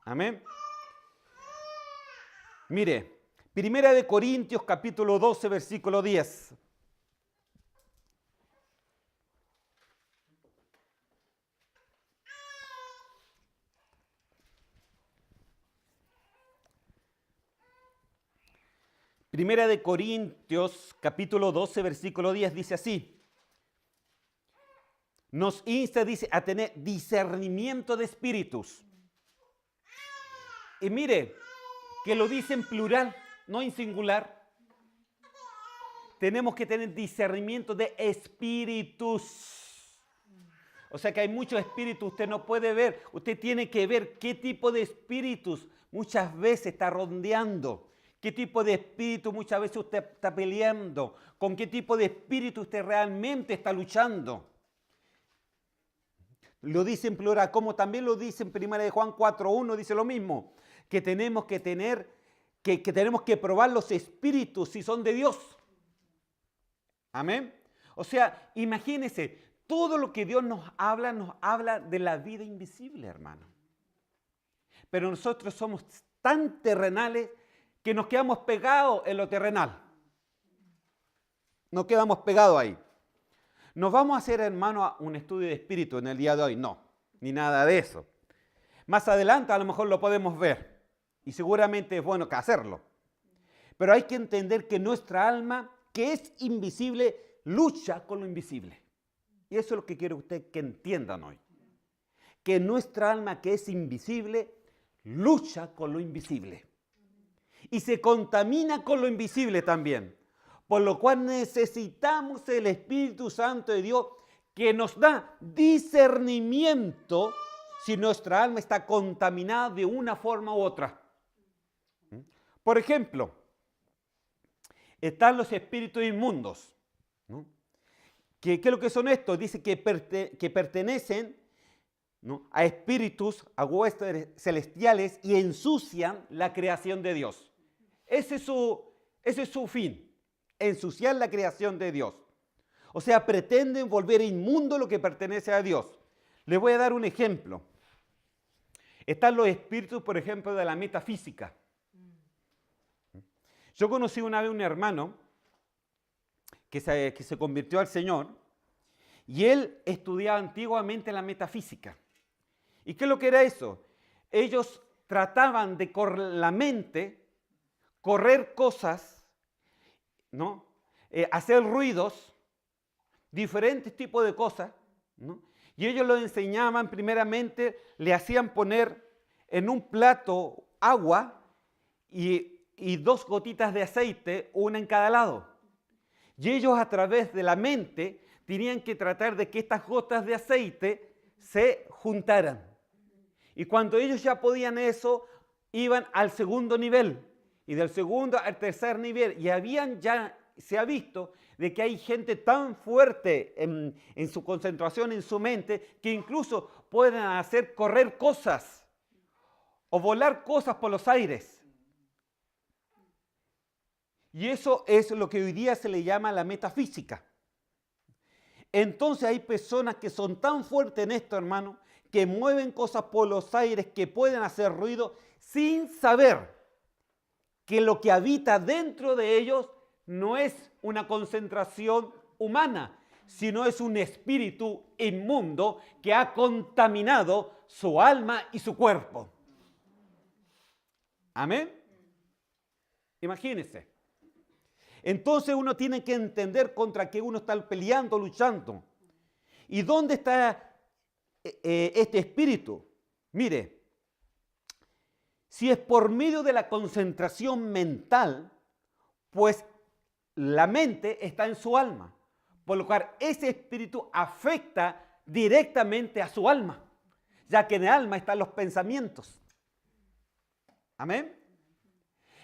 Amén. Mire, 1 Corintios capítulo 12, versículo 10. Primera de Corintios, capítulo 12, versículo 10, dice así. Nos insta, dice, a tener discernimiento de espíritus. Y mire, que lo dice en plural, no en singular. Tenemos que tener discernimiento de espíritus. O sea que hay muchos espíritus, usted no puede ver. Usted tiene que ver qué tipo de espíritus muchas veces está rondeando. ¿Qué tipo de espíritu muchas veces usted está peleando? ¿Con qué tipo de espíritu usted realmente está luchando? Lo dice en plural, como también lo dice en 1 Juan 4.1, dice lo mismo, que tenemos que tener, que tenemos que probar los espíritus si son de Dios. Amén. O sea, imagínense, todo lo que Dios nos habla de la vida invisible, hermano. Pero nosotros somos tan terrenales que nos quedamos pegados en lo terrenal. Nos quedamos pegados ahí. ¿Nos vamos a hacer, hermano, un estudio de espíritu en el día de hoy? No, ni nada de eso. Más adelante a lo mejor lo podemos ver y seguramente es bueno que hacerlo. Pero hay que entender que nuestra alma, que es invisible, lucha con lo invisible. Y eso es lo que quiero usted que entiendan hoy. Que nuestra alma, que es invisible, lucha con lo invisible. Y se contamina con lo invisible también. Por lo cual necesitamos el Espíritu Santo de Dios que nos da discernimiento si nuestra alma está contaminada de una forma u otra. Por ejemplo, están los espíritus inmundos. ¿No? ¿Qué es lo que son estos? Dice que pertenecen, ¿no?, a espíritus, a huestes celestiales y ensucian la creación de Dios. Ese es su fin, ensuciar la creación de Dios. O sea, pretenden volver inmundo lo que pertenece a Dios. Les voy a dar un ejemplo. Están los espíritus, por ejemplo, de la metafísica. Yo conocí una vez un hermano que se convirtió al Señor y él estudiaba antiguamente la metafísica. ¿Y qué es lo que era eso? Ellos trataban de con la mente correr cosas, ¿no? Hacer ruidos, diferentes tipos de cosas, ¿no? Y ellos lo enseñaban primeramente, le hacían poner en un plato agua y 2 gotitas de aceite, una en cada lado. Y ellos a través de la mente tenían que tratar de que estas gotas de aceite se juntaran. Y cuando ellos ya podían eso, iban al segundo nivel. Y del segundo al tercer nivel. Y se ha visto de que hay gente tan fuerte en su concentración, en su mente, que incluso pueden hacer correr cosas o volar cosas por los aires. Y eso es lo que hoy día se le llama la metafísica. Entonces hay personas que son tan fuertes en esto, hermano, que mueven cosas por los aires, que pueden hacer ruido sin saber que lo que habita dentro de ellos no es una concentración humana, sino es un espíritu inmundo que ha contaminado su alma y su cuerpo. Amén. Imagínense. Entonces uno tiene que entender contra qué uno está peleando, luchando. ¿Y dónde está este espíritu? Mire, si es por medio de la concentración mental, pues la mente está en su alma. Por lo cual ese espíritu afecta directamente a su alma, ya que en el alma están los pensamientos. Amén.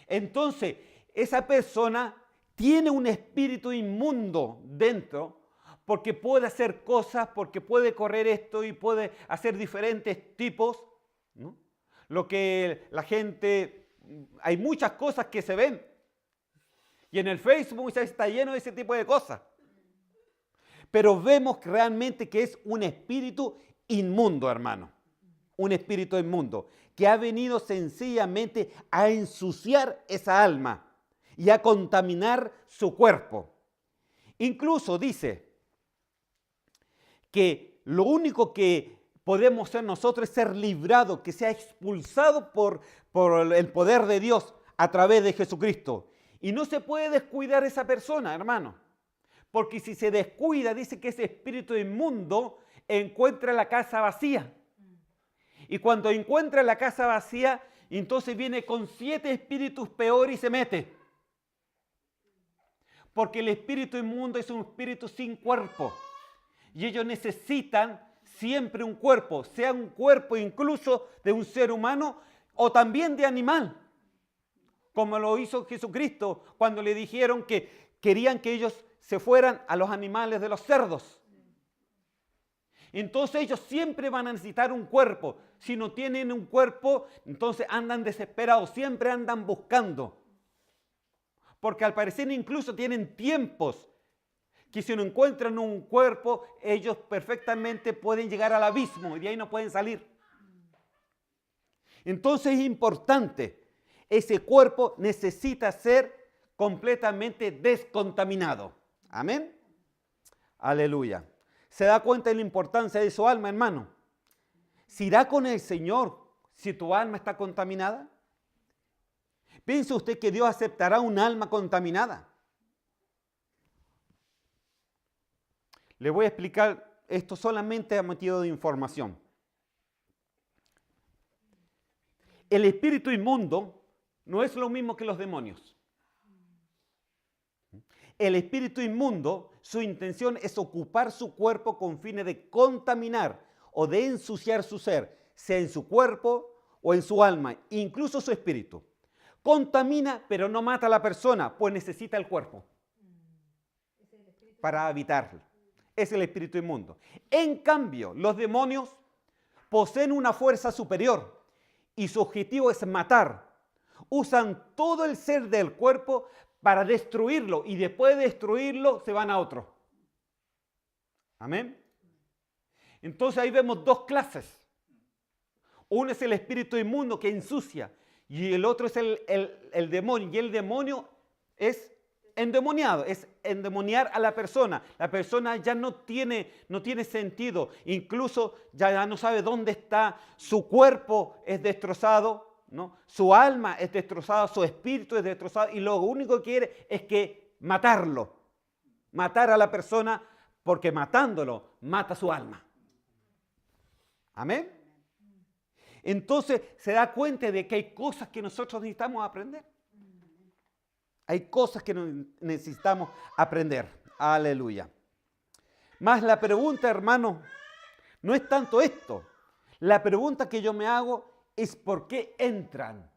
Entonces, esa persona tiene un espíritu inmundo dentro, porque puede hacer cosas, porque puede correr esto y puede hacer diferentes tipos, ¿no? Lo que la gente, hay muchas cosas que se ven. Y en el Facebook está lleno de ese tipo de cosas. Pero vemos realmente que es un espíritu inmundo, hermano. Un espíritu inmundo que ha venido sencillamente a ensuciar esa alma y a contaminar su cuerpo. Incluso dice que lo único que podemos ser nosotros es ser librados, que sea expulsado por el poder de Dios a través de Jesucristo. Y no se puede descuidar esa persona, hermano. Porque si se descuida, dice que ese espíritu inmundo encuentra la casa vacía. Y cuando encuentra la casa vacía, entonces viene con 7 espíritus peores y se mete. Porque el espíritu inmundo es un espíritu sin cuerpo. Y ellos necesitan siempre un cuerpo, sea un cuerpo incluso de un ser humano o también de animal. Como lo hizo Jesucristo cuando le dijeron que querían que ellos se fueran a los animales de los cerdos. Entonces ellos siempre van a necesitar un cuerpo. Si no tienen un cuerpo, entonces andan desesperados, siempre andan buscando. Porque al parecer incluso tienen tiempos que si no encuentran un cuerpo, ellos perfectamente pueden llegar al abismo y de ahí no pueden salir. Entonces es importante, ese cuerpo necesita ser completamente descontaminado. Amén. Aleluya. ¿Se da cuenta de la importancia de su alma, hermano? ¿Se irá con el Señor si tu alma está contaminada? ¿Piensa usted que Dios aceptará un alma contaminada? Le voy a explicar esto solamente a motivo de información. El espíritu inmundo no es lo mismo que los demonios. El espíritu inmundo, su intención es ocupar su cuerpo con fines de contaminar o de ensuciar su ser, sea en su cuerpo o en su alma, incluso su espíritu. Contamina, pero no mata a la persona, pues necesita el cuerpo para habitarlo. Es el espíritu inmundo. En cambio, los demonios poseen una fuerza superior y su objetivo es matar. Usan todo el ser del cuerpo para destruirlo y después de destruirlo se van a otro. Amén. Entonces ahí vemos 2 clases. Uno es el espíritu inmundo que ensucia y el otro es el demonio. Y el demonio es endemoniado, es endemoniar a la persona. La persona ya no tiene sentido, incluso ya no sabe dónde está, su cuerpo es destrozado, ¿no? Su alma es destrozada, su espíritu es destrozado y lo único que quiere es que matarlo, matar a la persona porque matándolo mata su alma. Amén. Entonces se da cuenta de que hay cosas que nosotros necesitamos aprender. Hay cosas que necesitamos aprender. Aleluya. Más la pregunta, hermano, no es tanto esto. La pregunta que yo me hago es ¿por qué entran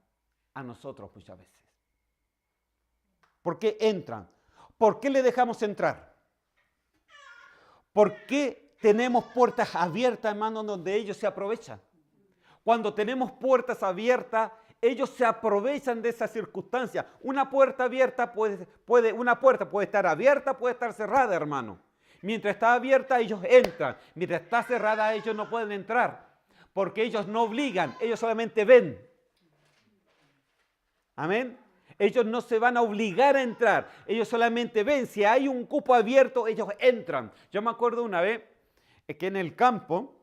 a nosotros muchas veces? ¿Por qué entran? ¿Por qué le dejamos entrar? ¿Por qué tenemos puertas abiertas, hermano, donde ellos se aprovechan? Cuando tenemos puertas abiertas, ellos se aprovechan de esa circunstancia. Una puerta abierta una puerta puede estar abierta, puede estar cerrada, hermano. Mientras está abierta, ellos entran. Mientras está cerrada, ellos no pueden entrar. Porque ellos no obligan, ellos solamente ven. Amén. Ellos no se van a obligar a entrar. Ellos solamente ven. Si hay un cupo abierto, ellos entran. Yo me acuerdo una vez que en el campo,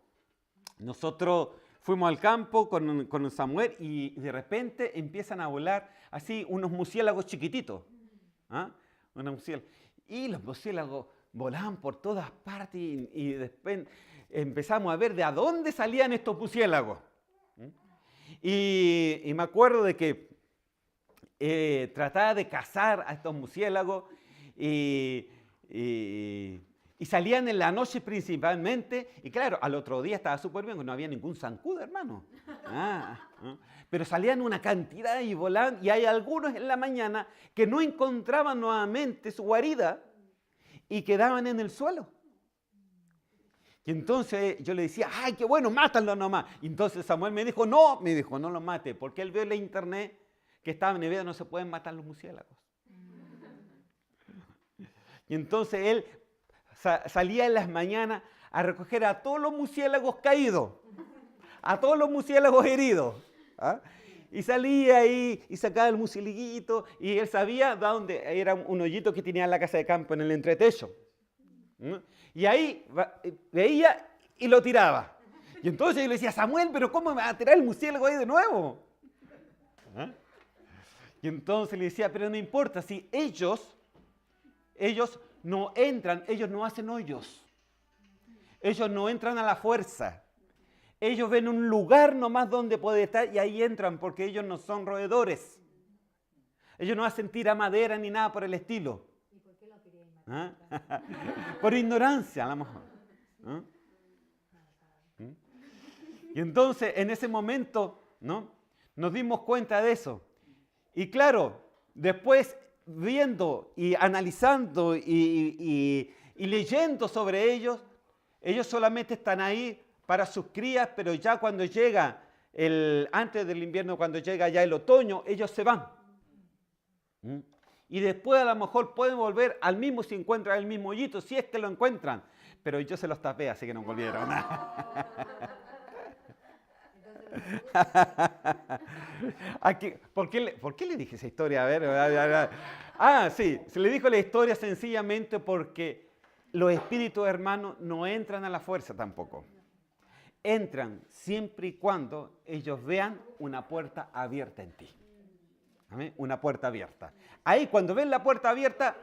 nosotros fuimos al campo con Samuel y de repente empiezan a volar así unos murciélagos chiquititos. ¿Ah? Unos murciélagos. Y los murciélagos volaban por todas partes y después empezamos a ver de a dónde salían estos murciélagos. Y me acuerdo de que trataba de cazar a estos murciélagos y salían en la noche principalmente. Y claro, al otro día estaba súper bien, no había ningún zancudo, hermano. Pero salían una cantidad y volaban. Y hay algunos en la mañana que no encontraban nuevamente su guarida y quedaban en el suelo. Y entonces yo le decía, ¡ay, qué bueno, mátanlo nomás! Y entonces Samuel me dijo, no lo mate, porque él vio en la internet que estaba en Nevada, no se pueden matar los murciélagos. Y entonces él salía en las mañanas a recoger a todos los murciélagos caídos, a todos los murciélagos heridos. ¿Ah? Y salía ahí y sacaba el murciélaguito y él sabía dónde era un hoyito que tenía en la casa de campo en el entretecho. Y ahí veía y lo tiraba. Y entonces yo le decía, Samuel, ¿pero cómo me va a tirar el murciélago ahí de nuevo? ¿Ah? Y entonces le decía, pero no importa, si ellos no entran, ellos no hacen hoyos. Ellos no entran a la fuerza. Ellos ven un lugar nomás donde puede estar y ahí entran porque ellos no son roedores. Ellos no hacen tiramadera ni nada por el estilo. ¿Y por qué lo queríais matar? ¿Ah? Por ignorancia, a lo mejor. ¿Ah? Y entonces, en ese momento, ¿no? Nos dimos cuenta de eso. Y claro, después viendo y analizando y leyendo sobre ellos solamente están ahí para sus crías, pero ya cuando llega antes del invierno, cuando llega ya el otoño, ellos se van. Y después a lo mejor pueden volver al mismo si encuentran el mismo hoyito, si es que lo encuentran. Pero yo se los tapé, así que no volvieron. Aquí, ¿por qué le dije esa historia? A ver. Sí, se le dijo la historia sencillamente porque los espíritus hermanos no entran a la fuerza tampoco. Entran siempre y cuando ellos vean una puerta abierta en ti. ¿Amén? Una puerta abierta. Ahí cuando ven la puerta abierta,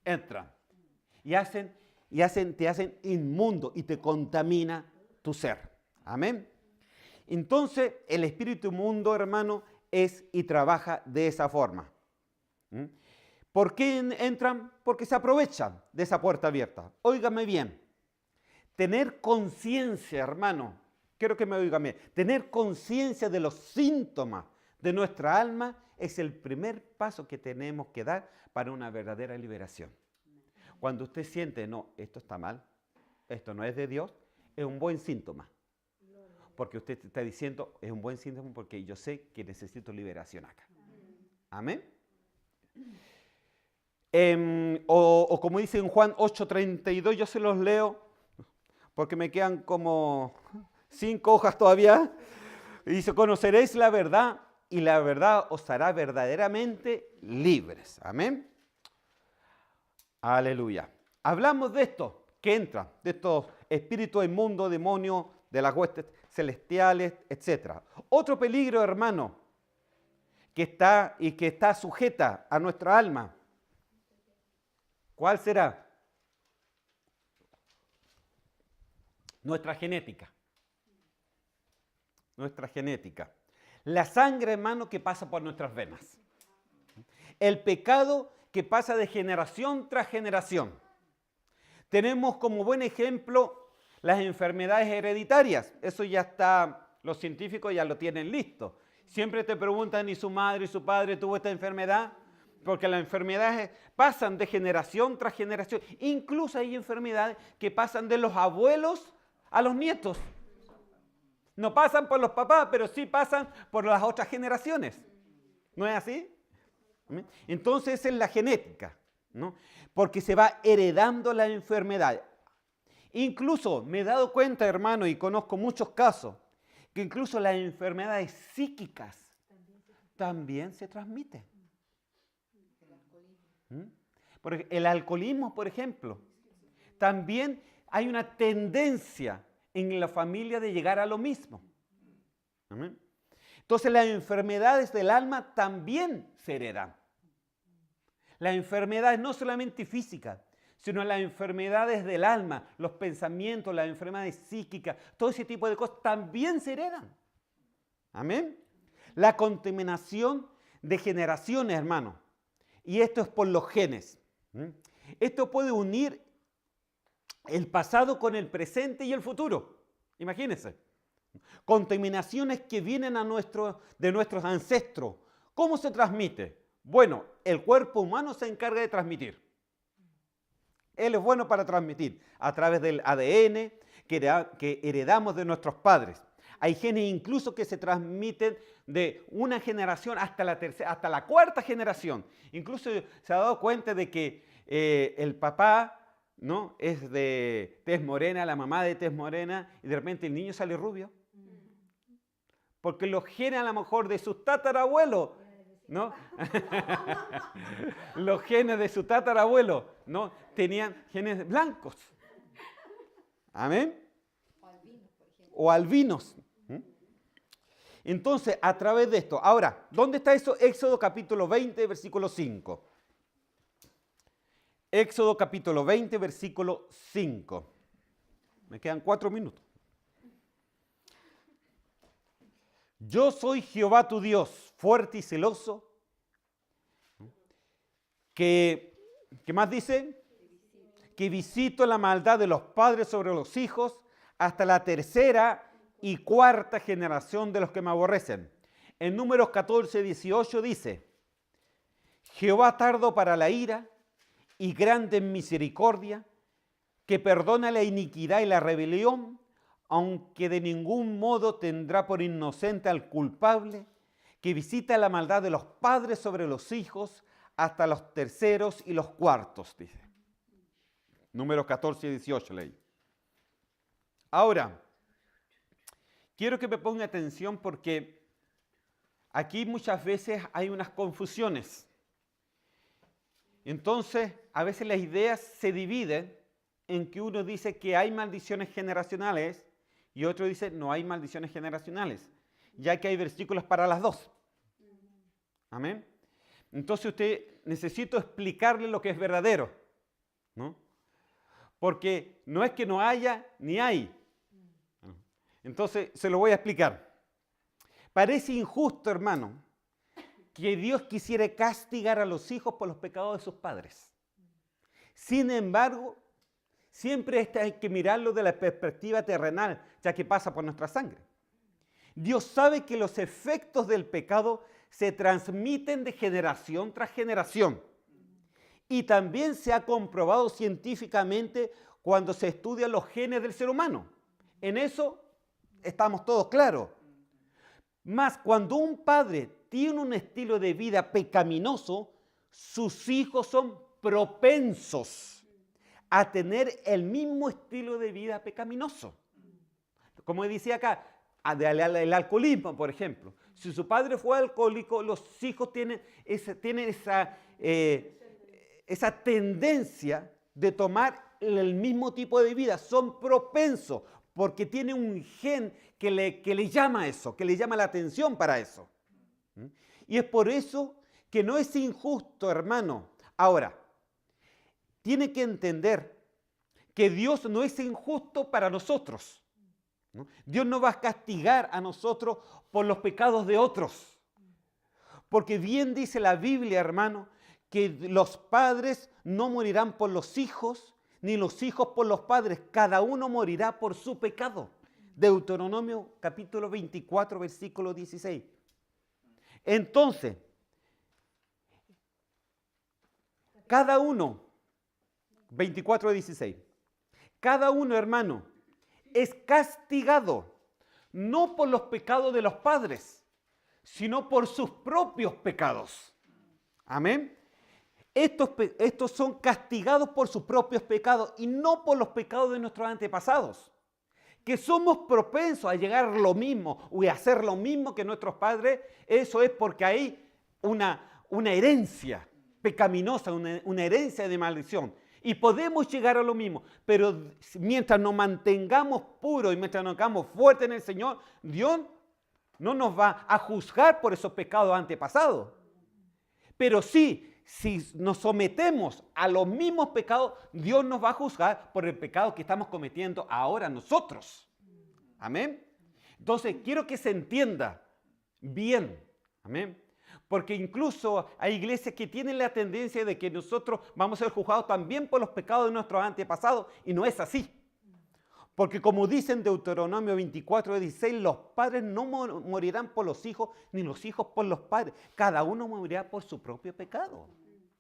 entran. Te hacen inmundo y te contamina tu ser. Amén. Entonces, el espíritu inmundo, hermano, es y trabaja de esa forma. ¿Por qué entran? Porque se aprovechan de esa puerta abierta. Óigame bien. Tener conciencia, hermano, quiero que me oigan bien. Tener conciencia de los síntomas de nuestra alma es el primer paso que tenemos que dar para una verdadera liberación. Cuando usted siente, no, esto está mal, esto no es de Dios, es un buen síntoma. Porque usted está diciendo, es un buen síntoma porque yo sé que necesito liberación acá. Amén. O como dice en Juan 8:32, yo se los leo porque me quedan como 5 hojas todavía. Y dice, conoceréis la verdad y la verdad os hará verdaderamente libres. Amén. Aleluya. Hablamos de esto que entra, de estos espíritus inmundos, demonios, de las huestes celestiales, etc. Otro peligro, hermano, que está sujeta a nuestra alma. ¿Cuál será? Nuestra genética. Nuestra genética. La sangre, hermano, que pasa por nuestras venas. El pecado que pasa de generación tras generación. Tenemos como buen ejemplo las enfermedades hereditarias. Eso ya está, los científicos ya lo tienen listo. Siempre te preguntan, ¿y su madre y su padre tuvo esta enfermedad? Porque las enfermedades pasan de generación tras generación. Incluso hay enfermedades que pasan de los abuelos a los nietos. No pasan por los papás, pero sí pasan por las otras generaciones. ¿No es así? Entonces esa es la genética, ¿no? Porque se va heredando la enfermedad. Incluso me he dado cuenta, hermano, y conozco muchos casos, que incluso las enfermedades psíquicas también se transmite. El alcoholismo, por ejemplo, también hay una tendencia en la familia de llegar a lo mismo. ¿Amén? Entonces las enfermedades del alma también se heredan. Las enfermedades no solamente físicas, sino las enfermedades del alma, los pensamientos, las enfermedades psíquicas, todo ese tipo de cosas también se heredan. Amén. La contaminación de generaciones, hermano. Y esto es por los genes. Esto puede unir el pasado con el presente y el futuro. Imagínense. Contaminaciones que vienen de nuestros ancestros. ¿Cómo se transmite? Bueno, el cuerpo humano se encarga de transmitir. Él es bueno para transmitir a través del ADN que heredamos de nuestros padres. Hay genes incluso que se transmiten de una generación hasta la cuarta generación. Incluso se ha dado cuenta de que el papá, ¿no?, es de tez morena, la mamá de tez morena, y de repente el niño sale rubio. Porque los genes a lo mejor de sus tatarabuelos, ¿no? Los genes de su tatarabuelo, ¿no?, tenían genes blancos. ¿Amén? O albinos. Entonces, a través de esto. Ahora, ¿dónde está eso? Éxodo capítulo 20, versículo 5. Éxodo capítulo 20, versículo 5. Me quedan 4 minutos. Yo soy Jehová tu Dios, fuerte y celoso. ¿Qué más dice? Que visito la maldad de los padres sobre los hijos hasta la tercera y cuarta generación de los que me aborrecen. En Números 14, 18 dice: Jehová tardo para la ira y grande en misericordia, que perdona la iniquidad y la rebelión, aunque de ningún modo tendrá por inocente al culpable, que visita la maldad de los padres sobre los hijos hasta los terceros y los cuartos, dice. Números 14 y 18 leí. Ahora, quiero que me ponga atención porque aquí muchas veces hay unas confusiones. Entonces, a veces las ideas se dividen en que uno dice que hay maldiciones generacionales y otro dice no hay maldiciones generacionales, ya que hay versículos para las dos. Amén. Entonces necesito explicarle lo que es verdadero, ¿no? Porque no es que no haya ni hay. Entonces se lo voy a explicar. Parece injusto, hermano, que Dios quisiera castigar a los hijos por los pecados de sus padres. Sin embargo, siempre hay que mirarlo de la perspectiva terrenal, ya que pasa por nuestra sangre. Dios sabe que los efectos del pecado se transmiten de generación tras generación. Y también se ha comprobado científicamente cuando se estudian los genes del ser humano. En eso estamos todos claros. Mas cuando un padre tiene un estilo de vida pecaminoso, sus hijos son propensos a tener el mismo estilo de vida pecaminoso. Como decía acá, el alcoholismo, por ejemplo. Si su padre fue alcohólico, los hijos tienen esa tendencia de tomar el mismo tipo de vida. Son propensos porque tienen un gen que le llama eso, que le llama la atención para eso. Y es por eso que no es injusto, hermano. Ahora, tiene que entender que Dios no es injusto para nosotros, ¿no? Dios no va a castigar a nosotros por los pecados de otros. Porque bien dice la Biblia, hermano, que los padres no morirán por los hijos, ni los hijos por los padres. Cada uno morirá por su pecado. Deuteronomio capítulo 24, versículo 16. Entonces, cada uno, 24, 16, cada uno, hermano, es castigado no por los pecados de los padres, sino por sus propios pecados. Amén. Estos son castigados por sus propios pecados y no por los pecados de nuestros antepasados, que somos propensos a llegar a lo mismo o a hacer lo mismo que nuestros padres, eso es porque hay una herencia pecaminosa, una herencia de maldición. Y podemos llegar a lo mismo, pero mientras nos mantengamos puros y mientras nos hagamos fuertes en el Señor, Dios no nos va a juzgar por esos pecados antepasados. Pero sí, si nos sometemos a los mismos pecados, Dios nos va a juzgar por el pecado que estamos cometiendo ahora nosotros. Amén. Entonces, quiero que se entienda bien. Amén. Porque incluso hay iglesias que tienen la tendencia de que nosotros vamos a ser juzgados también por los pecados de nuestros antepasados, y no es así. Porque como dice en Deuteronomio 24:16, los padres no morirán por los hijos, ni los hijos por los padres. Cada uno morirá por su propio pecado.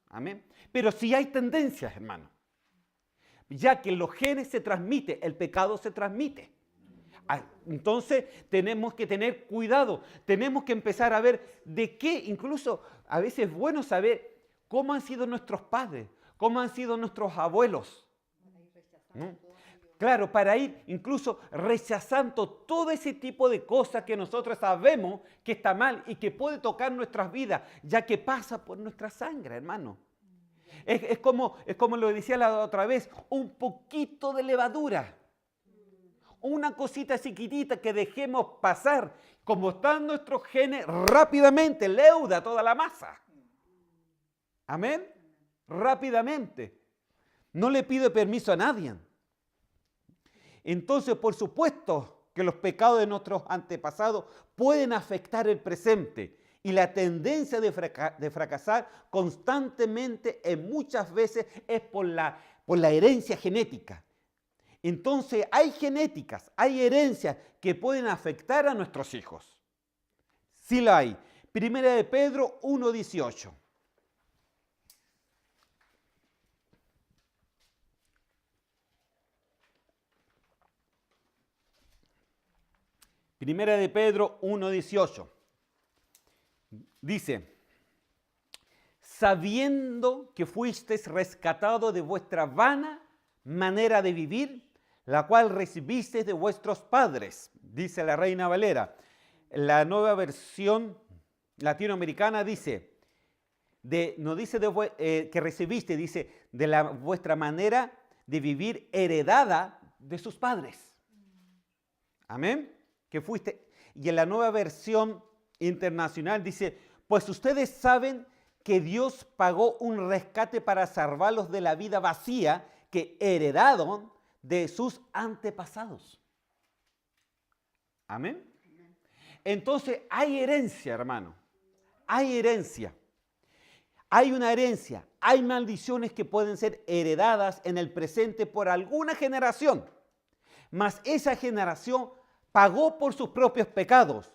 Amén. Pero sí hay tendencias, hermano. Ya que los genes se transmiten, el pecado se transmite. Entonces tenemos que tener cuidado, tenemos que empezar a ver de qué, incluso a veces es bueno saber cómo han sido nuestros padres, cómo han sido nuestros abuelos. ¿No? Claro, para ir incluso rechazando todo ese tipo de cosas que nosotros sabemos que está mal y que puede tocar nuestras vidas, ya que pasa por nuestra sangre, hermano. Es como lo decía la otra vez, un poquito de levadura. Una cosita chiquitita que dejemos pasar, como están nuestros genes, rápidamente leuda toda la masa. Amén. Rápidamente. No le pide permiso a nadie. Entonces, por supuesto que los pecados de nuestros antepasados pueden afectar el presente y la tendencia de fracasar constantemente muchas veces es por la herencia genética. Entonces hay genéticas, hay herencias que pueden afectar a nuestros hijos. Sí la hay. Primera de Pedro 1:18. Primera de Pedro 1:18. Dice, sabiendo que fuisteis rescatados de vuestra vana manera de vivir, la cual recibisteis de vuestros padres, dice la Reina Valera. La nueva versión latinoamericana dice, no dice que recibiste, dice de vuestra manera de vivir heredada de sus padres. Amén. Que fuiste. Y en la nueva versión internacional dice, pues ustedes saben que Dios pagó un rescate para salvarlos de la vida vacía que heredaron de sus antepasados. Amén. Entonces hay herencia, hermano. Hay herencia. Hay una herencia. Hay maldiciones que pueden ser heredadas en el presente por alguna generación. Mas esa generación pagó por sus propios pecados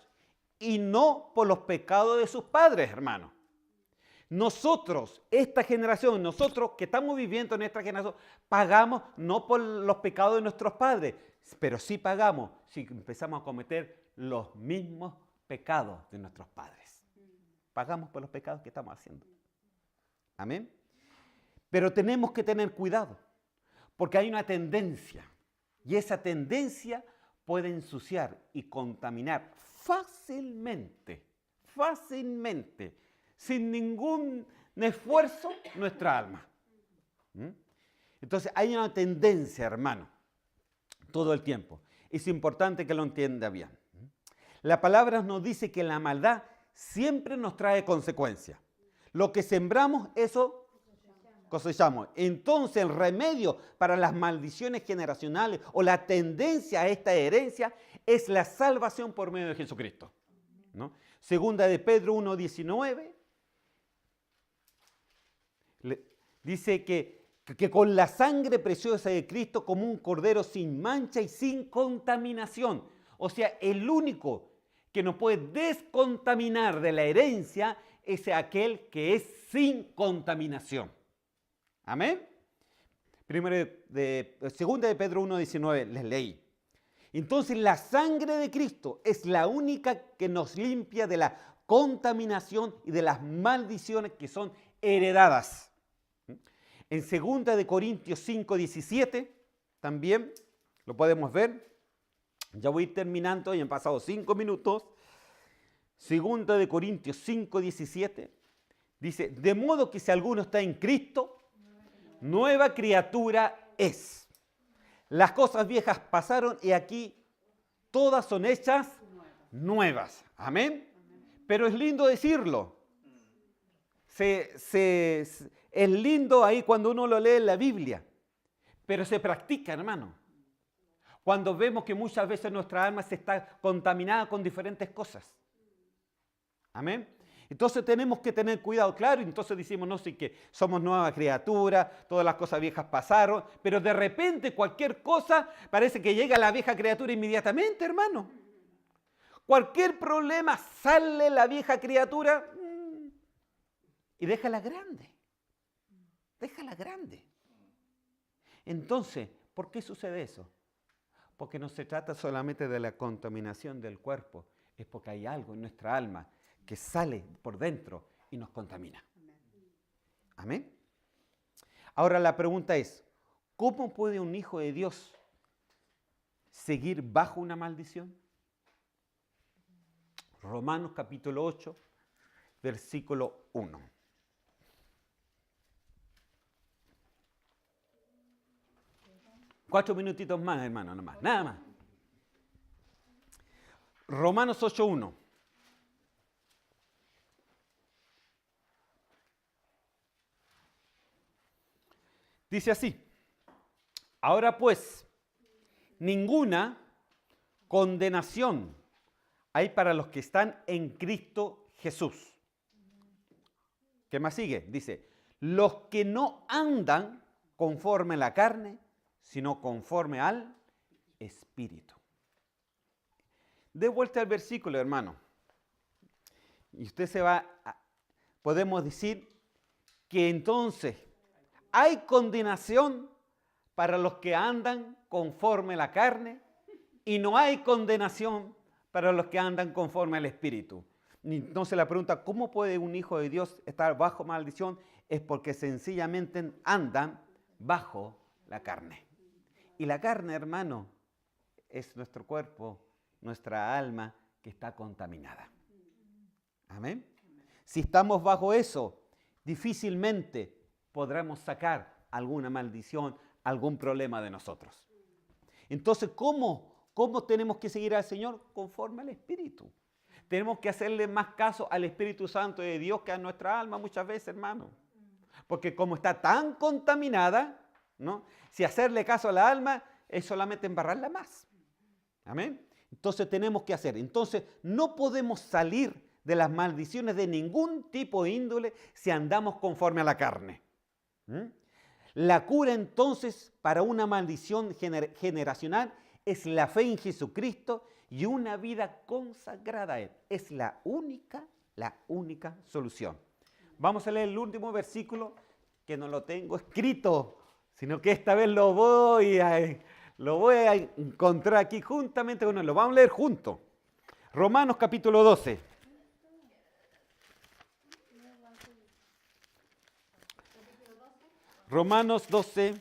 y no por los pecados de sus padres, hermano. Nosotros, esta generación, nosotros que estamos viviendo en esta generación, pagamos no por los pecados de nuestros padres, pero sí pagamos si empezamos a cometer los mismos pecados de nuestros padres. Pagamos por los pecados que estamos haciendo. Amén. Pero tenemos que tener cuidado, porque hay una tendencia, y esa tendencia puede ensuciar y contaminar fácilmente, sin ningún esfuerzo, nuestra alma. Entonces hay una tendencia, hermano, todo el tiempo. Es importante que lo entienda bien. La palabra nos dice que la maldad siempre nos trae consecuencias. Lo que sembramos, eso cosechamos. Entonces el remedio para las maldiciones generacionales o la tendencia a esta herencia es la salvación por medio de Jesucristo, ¿no? Segunda de Pedro 1:19 dice que con la sangre preciosa de Cristo como un cordero sin mancha y sin contaminación. O sea, el único que nos puede descontaminar de la herencia es aquel que es sin contaminación. Amén. Segunda de Pedro 1:19 les leí. Entonces la sangre de Cristo es la única que nos limpia de la contaminación y de las maldiciones que son heredadas. En 2 de Corintios 5:17 también lo podemos ver. Ya voy a ir terminando, ya han pasado 5 minutos. Segunda de Corintios 5:17 dice, de modo que si alguno está en Cristo, nueva criatura es. Las cosas viejas pasaron y aquí todas son hechas nuevas. Amén. Pero es lindo decirlo. Es lindo ahí cuando uno lo lee en la Biblia. Pero se practica, hermano. Cuando vemos que muchas veces nuestra alma se está contaminada con diferentes cosas. Amén. Entonces tenemos que tener cuidado, claro, entonces decimos, no sé, que somos nueva criatura, todas las cosas viejas pasaron, pero de repente cualquier cosa parece que llega a la vieja criatura inmediatamente, hermano. Cualquier problema sale la vieja criatura y déjala grande. Déjala grande. Entonces, ¿por qué sucede eso? Porque no se trata solamente de la contaminación del cuerpo, es porque hay algo en nuestra alma que sale por dentro y nos contamina. Amén. Ahora la pregunta es, ¿cómo puede un hijo de Dios seguir bajo una maldición? Romanos capítulo 8, versículo 1. Cuatro minutitos más, hermano, nomás, nada más. Romanos 8:1. Dice así, ahora pues, ninguna condenación hay para los que están en Cristo Jesús. ¿Qué más sigue? Dice, los que no andan conforme a la carne, sino conforme al Espíritu. De vuelta al versículo, hermano. Y usted podemos decir que entonces hay condenación para los que andan conforme a la carne y no hay condenación para los que andan conforme al Espíritu. Entonces la pregunta, ¿cómo puede un hijo de Dios estar bajo maldición? Es porque sencillamente andan bajo la carne. Y la carne, hermano, es nuestro cuerpo, nuestra alma que está contaminada. Amén. Si estamos bajo eso, difícilmente podremos sacar alguna maldición, algún problema de nosotros. Entonces, ¿cómo tenemos que seguir al Señor? Conforme al Espíritu. Tenemos que hacerle más caso al Espíritu Santo de Dios que a nuestra alma muchas veces, hermano. Porque como está tan contaminada, ¿no? Si hacerle caso a la alma es solamente embarrarla más. Amén. Entonces tenemos que hacer. Entonces no podemos salir de las maldiciones de ningún tipo de índole si andamos conforme a la carne. La cura entonces para una maldición generacional es la fe en Jesucristo y una vida consagrada a Él. Es la única solución. Vamos a leer el último versículo que no lo tengo escrito, sino que esta vez lo voy a encontrar aquí juntamente con él. Lo vamos a leer juntos. Romanos capítulo 12. Romanos 12.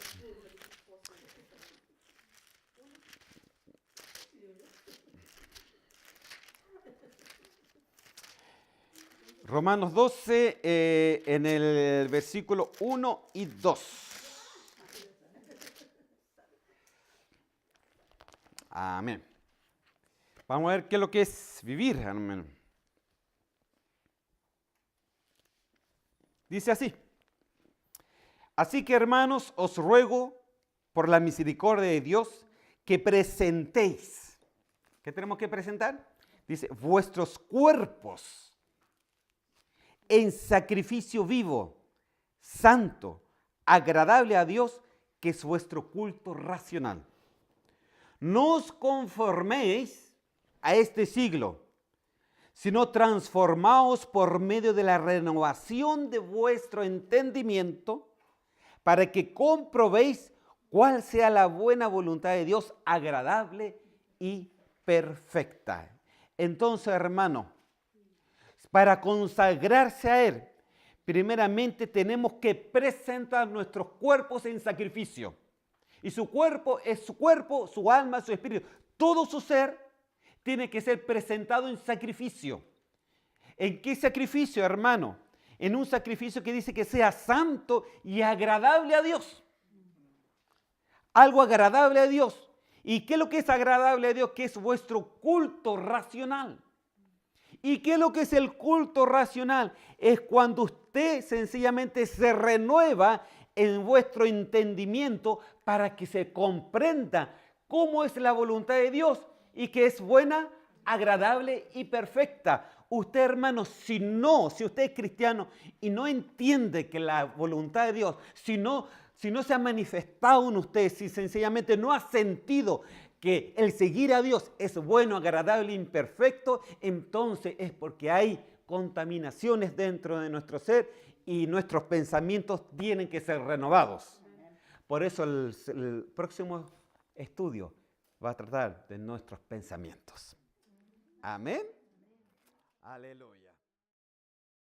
Romanos 12, en el versículo 1 y 2. Amén. Vamos a ver qué es lo que es vivir, hermano. Dice así. Así que, hermanos, os ruego por la misericordia de Dios que presentéis. ¿Qué tenemos que presentar? Dice, vuestros cuerpos en sacrificio vivo, santo, agradable a Dios, que es vuestro culto racional. No os conforméis a este siglo, sino transformaos por medio de la renovación de vuestro entendimiento, para que comprobéis cuál sea la buena voluntad de Dios, agradable y perfecta. Entonces, hermano, para consagrarse a Él, primeramente tenemos que presentar nuestros cuerpos en sacrificio. Y su cuerpo es su cuerpo, su alma, su espíritu. todo su ser tiene que ser presentado en sacrificio. ¿En qué sacrificio, hermano? En un sacrificio que dice que sea santo y agradable a Dios. Algo agradable a Dios. ¿Y qué es lo que es agradable a Dios? Que es vuestro culto racional. ¿Y qué es lo que es el culto racional? Es cuando usted sencillamente se renueva en vuestro entendimiento para que se comprenda cómo es la voluntad de Dios y que es buena, agradable y perfecta. Usted, hermano, si usted es cristiano y no entiende que la voluntad de Dios, si no se ha manifestado en usted, si sencillamente no ha sentido que el seguir a Dios es bueno, agradable e imperfecto, entonces es porque hay contaminaciones dentro de nuestro ser y nuestros pensamientos tienen que ser renovados. Por eso el próximo estudio va a tratar de nuestros pensamientos. Amén. Aleluya.